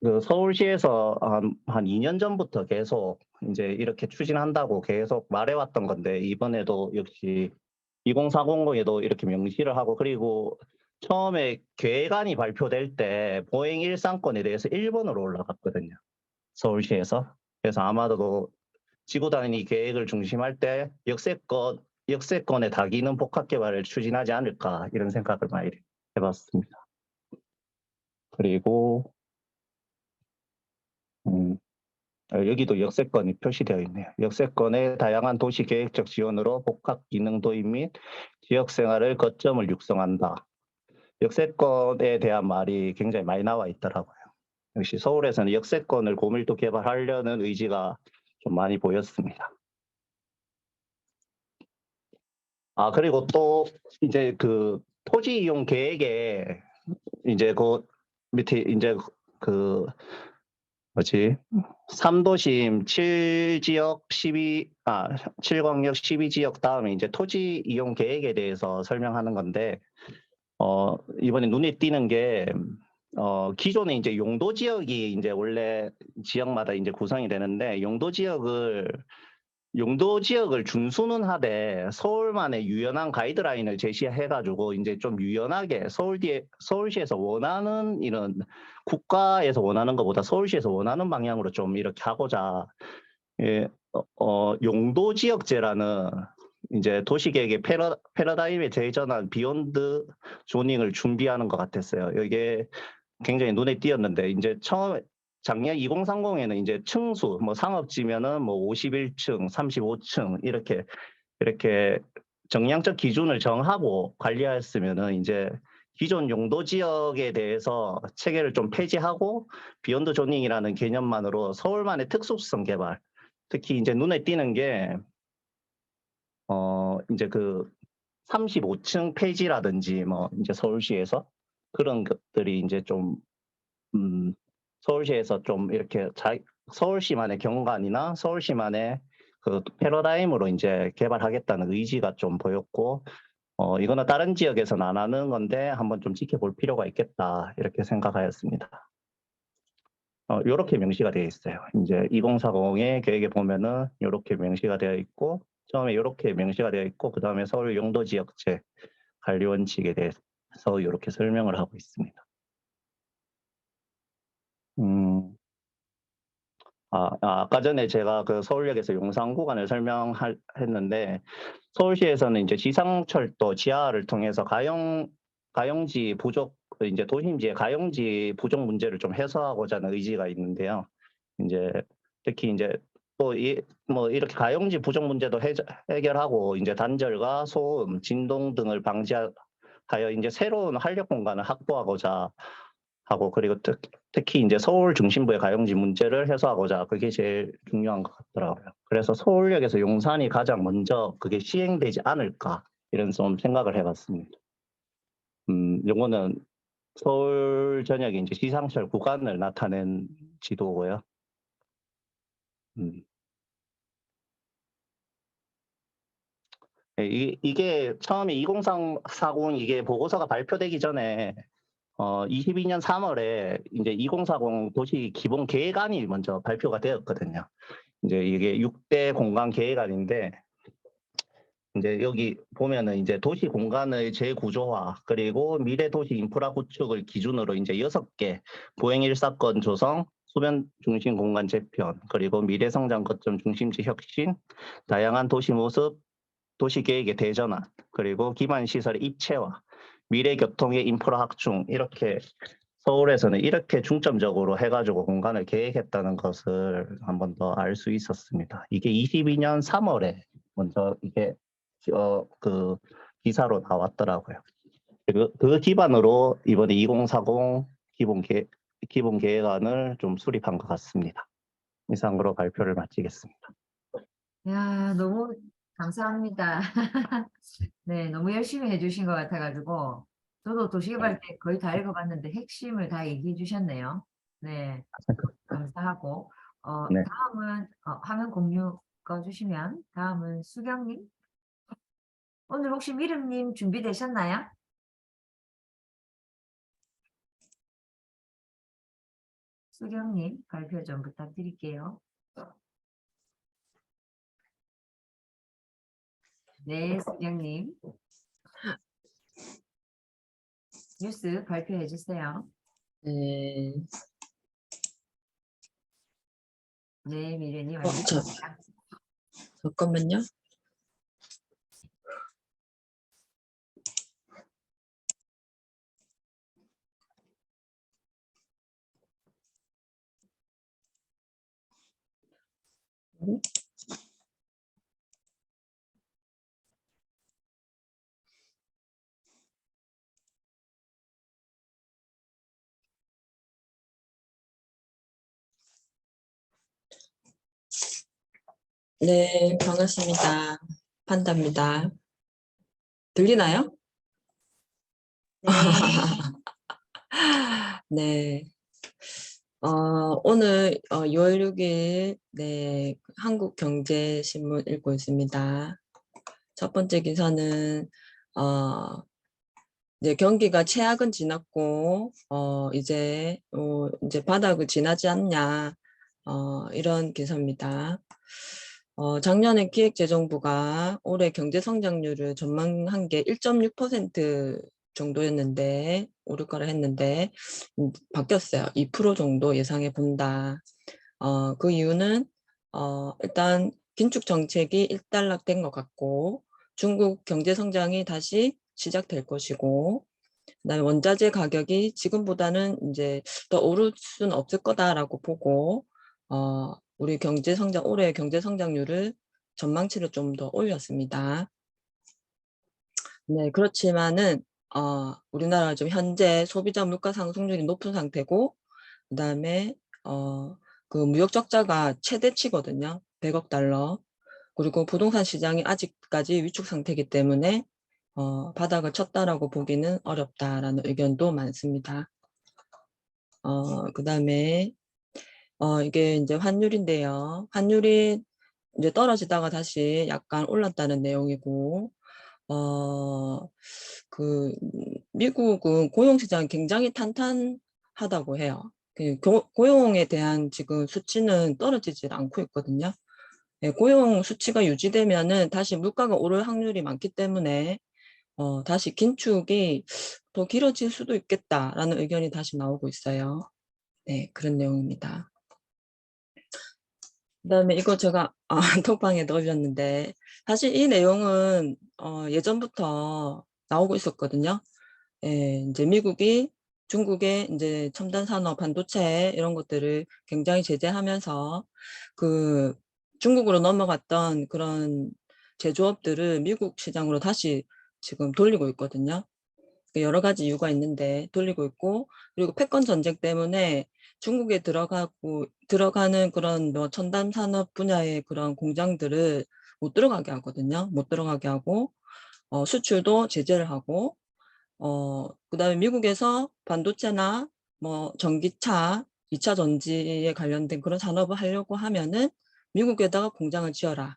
그 서울시에서 한 2년 전부터 계속 이제 이렇게 추진한다고 계속 말해왔던 건데 이번에도 역시 2040에도 이렇게 명시를 하고 그리고 처음에 계획안이 발표될 때 보행 일상권에 대해서 1번으로 올라갔거든요. 서울시에서. 그래서 아마도 지구 단위 계획을 중심할 때 역세권의 다기능 복합 개발을 추진하지 않을까 이런 생각을 많이 해봤습니다. 그리고 여기도 역세권이 표시되어 있네요. 역세권의 다양한 도시 계획적 지원으로 복합 기능 도입 및 지역 생활을 거점을 육성한다. 역세권에 대한 말이 굉장히 많이 나와 있더라고요. 역시 서울에서는 역세권을 고밀도 개발하려는 의지가 좀 많이 보였습니다. 그리고 또 이제 그 토지 이용 계획에 이제 그 밑에 이제 그 뭐지? 3도심 7광역 12지역 다음에 이제 토지 이용 계획에 대해서 설명하는 건데 이번에 눈에 띄는 게 기존에 이제 용도 지역이 이제 원래 지역마다 이제 구성이 되는데 용도 지역을 준수는 하되 서울만의 유연한 가이드라인을 제시해가지고 이제 좀 유연하게 서울시에서 원하는 이런 국가에서 원하는 것보다 서울시에서 원하는 방향으로 좀 이렇게 하고자 용도 지역제라는 이제 도시계획의 패러다임에 재전한 비욘드 조닝을 준비하는 것 같았어요. 이게 굉장히 눈에 띄었는데 이제 작년 2030에는 이제 층수, 뭐 상업지면은 뭐 51층, 35층 이렇게 정량적 기준을 정하고 관리하였으면은 이제 기존 용도 지역에 대해서 체계를 좀 폐지하고 비욘드 조닝이라는 개념만으로 서울만의 특수성 개발, 특히 이제 눈에 띄는 게 이제 그 35층 폐지라든지 뭐 이제 서울시에서 그런 것들이 이제 좀 서울시에서 좀 이렇게 서울시만의 경관이나 서울시만의 그 패러다임으로 이제 개발하겠다는 의지가 좀 보였고, 이거는 다른 지역에서는 안 하는 건데 한번 좀 지켜볼 필요가 있겠다 이렇게 생각하였습니다. 이렇게 명시가 되어 있어요. 이제 2040의 계획에 보면은 이렇게 명시가 되어 있고, 처음에 이렇게 명시가 되어 있고, 그 다음에 서울 용도지역제 관리 원칙에 대해서 이렇게 설명을 하고 있습니다. 아까 전에 제가 그 서울역에서 용산 구간을 설명했는데 서울시에서는 이제 지상철도 지하를 통해서 가용지 부족 이제 도심지의 가용지 부족 문제를 좀 해소하고자 하는 의지가 있는데요. 이제 특히 이제 또 뭐 이렇게 가용지 부족 문제도 해결하고 이제 단절과 소음, 진동 등을 방지하여 이제 새로운 활력 공간을 확보하고자 하고 그리고 특히 이제 서울 중심부의 가용지 문제를 해소하고자 그게 제일 중요한 것 같더라고요. 그래서 서울역에서 용산이 가장 먼저 그게 시행되지 않을까 이런 좀 생각을 해봤습니다. 요거는 서울 전역의 이제 지상철 구간을 나타낸 지도고요. 이게 처음에 2040 이게 보고서가 발표되기 전에 22년 3월에 이제 2040 도시 기본 계획안이 먼저 발표가 되었거든요. 이제 이게 6대 공간 계획안인데, 이제 여기 보면은 이제 도시 공간의 재구조화, 그리고 미래 도시 인프라 구축을 기준으로 이제 6개 보행 일사건 조성, 소변 중심 공간 재편, 그리고 미래 성장 거점 중심지 혁신, 다양한 도시 모습, 도시 계획의 대전환, 그리고 기반 시설의 입체화, 미래 교통의 인프라 확충, 이렇게 서울에서는 이렇게 중점적으로 해가지고 공간을 계획했다는 것을 한 번 더 알 수 있었습니다. 이게 22년 3월에 먼저 이게 그 기사로 나왔더라고요. 그 기반으로 이번에 2040 기본 계획안을 좀 수립한 것 같습니다. 이상으로 발표를 마치겠습니다. 야, 너무 감사합니다. 네, 너무 열심히 해주신 것 같아가지고 저도 도시개발 때 거의 다 읽어봤는데 핵심을 다 얘기해 주셨네요. 네, 감사하고 네. 다음은 화면 공유 꺼주시면 다음은 수경님. 오늘 혹시 미름님 준비되셨나요? 수경님 발표 좀 부탁드릴게요. 네, 수경님. 뉴스 발표해 주세요. 네. 네, 미래님. 잠깐만요. 네, 반갑습니다. 판다입니다. 들리나요? 네. 오늘 6월 6일 네, 한국경제신문 읽고 있습니다. 첫 번째 기사는 이제 경기가 최악은 지났고 이제 바닥을 지나지 않냐 이런 기사입니다. 작년에 기획재정부가 올해 경제성장률을 전망한 게 1.6% 정도였는데 오를 거라 했는데 바뀌었어요. 2% 정도 예상해 본다. 그 이유는 일단 긴축 정책이 일단락된 것 같고 중국 경제성장이 다시 시작될 것이고 그다음에 원자재 가격이 지금보다는 이제 더 오를 수는 없을 거다라고 보고 우리 올해 경제 성장률을 전망치를 좀 더 올렸습니다. 네, 그렇지만은 우리나라 좀 현재 소비자 물가 상승률이 높은 상태고 그다음에 그 무역 적자가 최대치거든요. 100억 달러. 그리고 부동산 시장이 아직까지 위축 상태이기 때문에 바닥을 쳤다라고 보기는 어렵다라는 의견도 많습니다. 그다음에 이게 이제 환율인데요. 환율이 이제 떨어지다가 다시 약간 올랐다는 내용이고, 미국은 고용 시장이 굉장히 탄탄하다고 해요. 고용에 대한 지금 수치는 떨어지질 않고 있거든요. 네, 고용 수치가 유지되면은 다시 물가가 오를 확률이 많기 때문에 다시 긴축이 더 길어질 수도 있겠다라는 의견이 다시 나오고 있어요. 네, 그런 내용입니다. 그다음에 이거 제가 톡방에 넣어줬는데 사실 이 내용은 예전부터 나오고 있었거든요. 예, 이제 미국이 중국의 이제 첨단 산업, 반도체 이런 것들을 굉장히 제재하면서 그 중국으로 넘어갔던 그런 제조업들을 미국 시장으로 다시 지금 돌리고 있거든요. 여러 가지 이유가 있는데 돌리고 있고 그리고 패권 전쟁 때문에 중국에 들어가는 그런 뭐 첨단 산업 분야의 그런 공장들을 못 들어가게 하거든요. 못 들어가게 하고 수출도 제재를 하고 그다음에 미국에서 반도체나 뭐 전기차, 2차 전지에 관련된 그런 산업을 하려고 하면은 미국에다가 공장을 지어라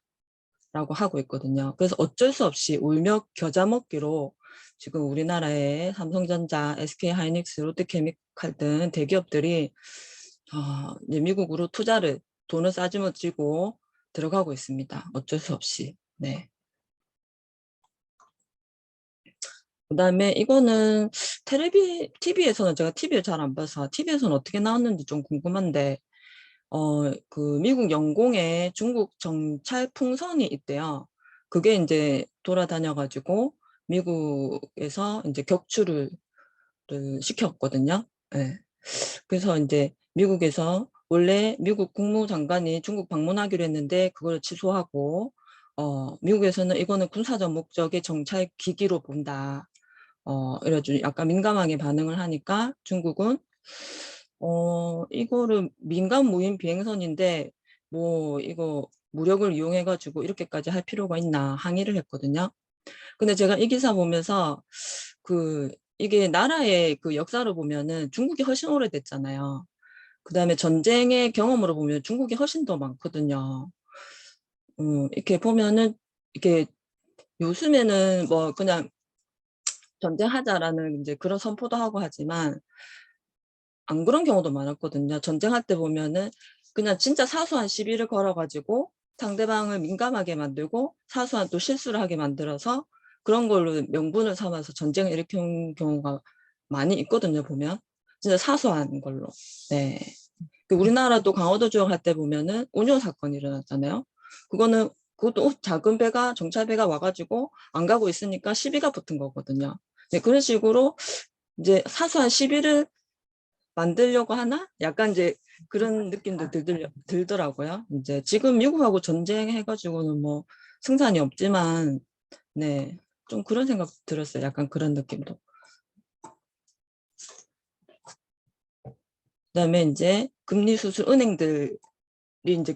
라고 하고 있거든요. 그래서 어쩔 수 없이 울며 겨자 먹기로 지금 우리나라의 삼성전자, SK하이닉스, 롯데케미칼 등 대기업들이 이제 미국으로 투자를 돈을 싸지머지고 들어가고 있습니다. 어쩔 수 없이. 네. 그다음에 이거는 TV에서는 제가 TV를 잘 안 봐서 TV에서는 어떻게 나왔는지 좀 궁금한데 그 미국 영공에 중국 정찰 풍선이 있대요. 그게 이제 돌아다녀가지고 미국에서 이제 격추를 시켰거든요. 예. 그래서 이제 미국에서 원래 미국 국무장관이 중국 방문하기로 했는데 그걸 취소하고 미국에서는 이거는 군사적 목적의 정찰 기기로 본다. 이래가지고 약간 민감하게 반응을 하니까 중국은 이거를 민간 무인 비행선인데 뭐 이거 무력을 이용해가지고 이렇게까지 할 필요가 있나 항의를 했거든요. 근데 제가 이 기사 보면서 이게 나라의 그 역사를 보면은 중국이 훨씬 오래됐잖아요. 그 다음에 전쟁의 경험으로 보면 중국이 훨씬 더 많거든요. 이렇게 보면은 이렇게 요즘에는 뭐 그냥 전쟁하자라는 이제 그런 선포도 하고 하지만 안 그런 경우도 많았거든요. 전쟁할 때 보면은 그냥 진짜 사소한 시비를 걸어가지고 상대방을 민감하게 만들고 사소한 또 실수를 하게 만들어서 그런 걸로 명분을 삼아서 전쟁을 일으킨 경우가 많이 있거든요. 보면 진짜 사소한 걸로. 네. 우리나라도 강화도 조약할 때 보면은 운요 사건이 일어났잖아요. 그것도 작은 배가 정찰 배가 와가지고 안 가고 있으니까 시비가 붙은 거거든요. 네, 그런 식으로 이제 사소한 시비를 만들려고 하나? 약간 이제 그런 느낌도 들더라고요. 이제 지금 미국하고 전쟁해가지고는 뭐 승산이 없지만, 네, 좀 그런 생각 들었어요. 약간 그런 느낌도. 그다음에 이제 은행들이 이제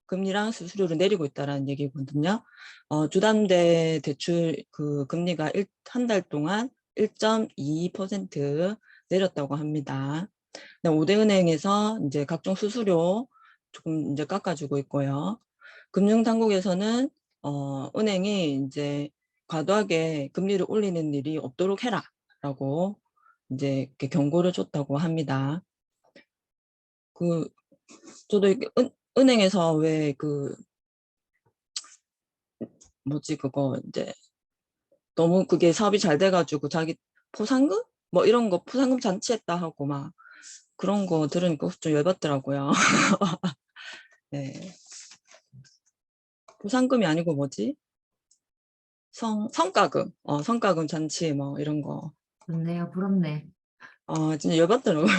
금리랑 수수료를 내리고 있다라는 얘기거든요. 주담대 대출 그 금리가 한 달 동안 1.22% 내렸다고 합니다. 5대 은행에서 이제 각종 수수료 조금 이제 깎아주고 있고요. 금융당국에서는 은행이 이제 과도하게 금리를 올리는 일이 없도록 해라라고 이제 이렇게 경고를 줬다고 합니다. 저도 이렇게 은행에서 왜 그거 이제 너무 그게 사업이 잘 돼가지고 자기 포상금? 뭐 이런 거 포상금 잔치했다 하고 막 그런 거 들으니까 좀 열받더라고요. 네. 포상금이 아니고 뭐지? 성과금. 성과금 잔치 뭐 이런 거. 좋네요. 부럽네. 진짜 열받더라고요.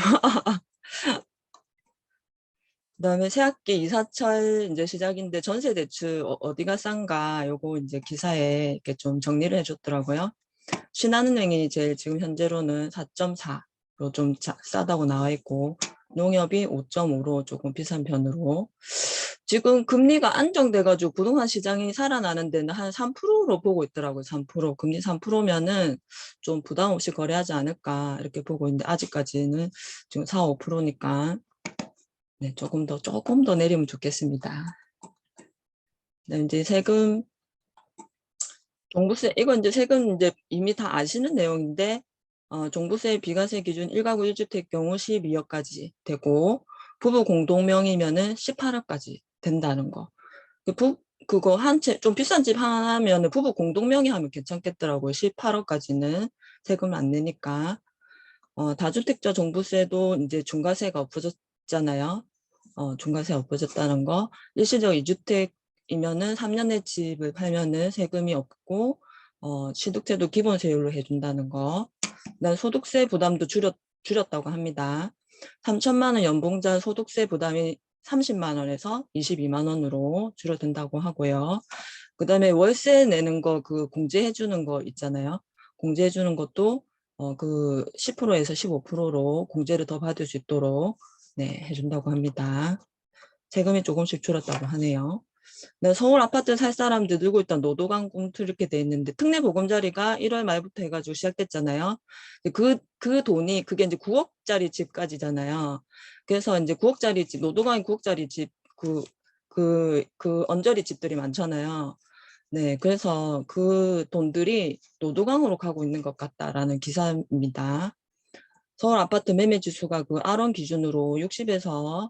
그다음에 새학기 이사철 이제 시작인데 전세 대출 어디가 싼가 요거 이제 기사에 이렇게 좀 정리를 해줬더라고요. 신한은행이 제일 지금 현재로는 4.4로 좀 싸다고 나와 있고 농협이 5.5로 조금 비싼 편으로 지금 금리가 안정돼가지고 부동산 시장이 살아나는 데는 한 3%로 보고 있더라고요. 3%. 금리 3%면은 좀 부담 없이 거래하지 않을까 이렇게 보고 있는데 아직까지는 지금 4, 5%니까 네, 조금 더 내리면 좋겠습니다. 네, 이제 세금, 종부세, 이건 이제 세금 이제 이미 다 아시는 내용인데, 종부세 비과세 기준 1가구 1주택 경우 12억까지 되고, 부부 공동명의면은 18억까지 된다는 거. 그거 한 채, 좀 비싼 집 하나면은 부부 공동명의 하면 괜찮겠더라고요. 18억까지는 세금을 안 내니까. 다주택자 종부세도 이제 중과세가 없어졌잖아요. 중과세 없어졌다는 거. 일시적 2주택이면은 3년 내 집을 팔면은 세금이 없고, 취득세도 기본세율로 해준다는 거. 그다음 소득세 부담도 줄였다고 합니다. 3천만 원 연봉자 소득세 부담이 30만 원에서 22만 원으로 줄어든다고 하고요. 그다음에 월세 내는 거 공제해주는 거 있잖아요. 공제해주는 것도 그 10%에서 15%로 공제를 더 받을 수 있도록 네, 해준다고 합니다. 세금이 조금씩 줄었다고 하네요. 네, 서울 아파트 살 사람들 늘고 있던 노도강 공투 이렇게 돼 있는데 특례 보금자리가 1월 말부터 해가지고 시작됐잖아요. 그 돈이 그게 이제 9억짜리 집까지잖아요. 그래서 이제 9억짜리 집, 노도강이 9억짜리 집, 그 언저리 집들이 많잖아요. 네, 그래서 그 돈들이 노도강으로 가고 있는 것 같다라는 기사입니다. 서울 아파트 매매 지수가 그 R1 기준으로 60에서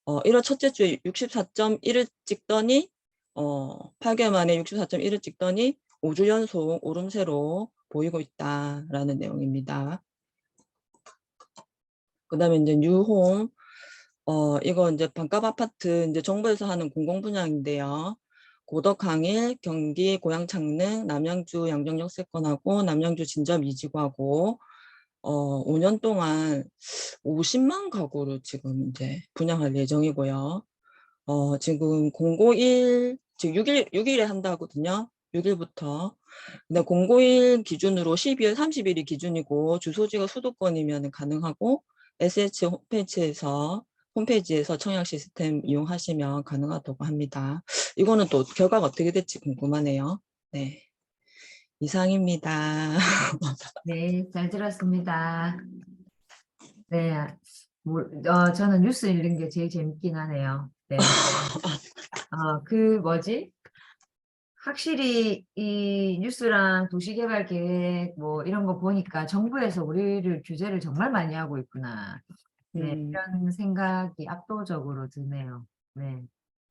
1월 첫째 주에 64.1을 찍더니 8개월 만에 64.1을 찍더니 5주 연속 오름세로 보이고 있다라는 내용입니다. 그다음에 이제 뉴홈 이거 이제 반값 아파트 이제 정부에서 하는 공공분양인데요. 고덕 강일, 경기 고양 창릉, 남양주 양정 역세권하고 남양주 진접 이지구하고 5년 동안 50만 가구를 지금 이제 분양할 예정이고요. 지금 091, 지금 6일에 한다거든요. 6일부터. 근데 091 기준으로 12월 30일이 기준이고 주소지가 수도권이면 가능하고 SH 홈페이지에서 청약 시스템 이용하시면 가능하다고 합니다. 이거는 또 결과가 어떻게 될지 궁금하네요. 네. 이상입니다. 네, 잘 들었습니다. 네, 저는 뉴스 읽는 게 제일 재밌긴 하네요. 네. 그 뭐지? 확실히 이 뉴스랑 도시개발 계획 뭐 이런 거 보니까 정부에서 우리를 규제를 정말 많이 하고 있구나. 네, 이런 생각이 압도적으로 드네요. 네.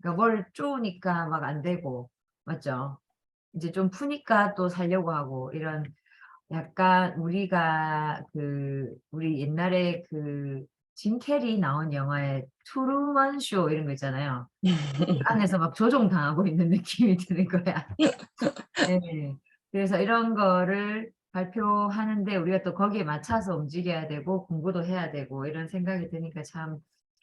그러니까 뭘 쪼으니까 막 안 되고, 맞죠? 이제 좀 푸니까 또 살려고 하고, 이런 약간 우리가 우리 옛날에 짐 캐리 나온 영화에 트루먼 쇼 이런 거 있잖아요. 그 안에서 막 조종당하고 있는 느낌이 드는 거야. 네. 그래서 이런 거를 발표하는데 우리가 또 거기에 맞춰서 움직여야 되고 공부도 해야 되고 이런 생각이 드니까 참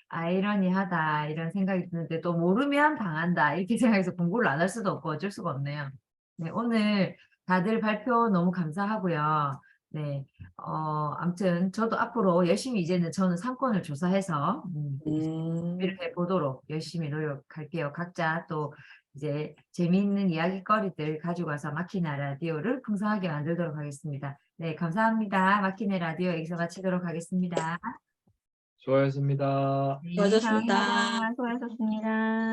아이러니하다 이런 생각이 드는데 또 모르면 당한다 이렇게 생각해서 공부를 안 할 수도 없고 어쩔 수가 없네요. 네, 오늘 다들 발표 너무 감사하고요. 네, 아무튼 저도 앞으로 열심히 이제는 저는 상권을 조사해서 준비를 해보도록 열심히 노력할게요. 각자 또 이제 재미있는 이야기거리들 가지고 와서 마키나 라디오를 풍성하게 만들도록 하겠습니다. 네, 감사합니다. 마키네 라디오 여기서 마치도록 하겠습니다. 수고하셨습니다. 네, 수고하셨습니다. 수고하셨습니다.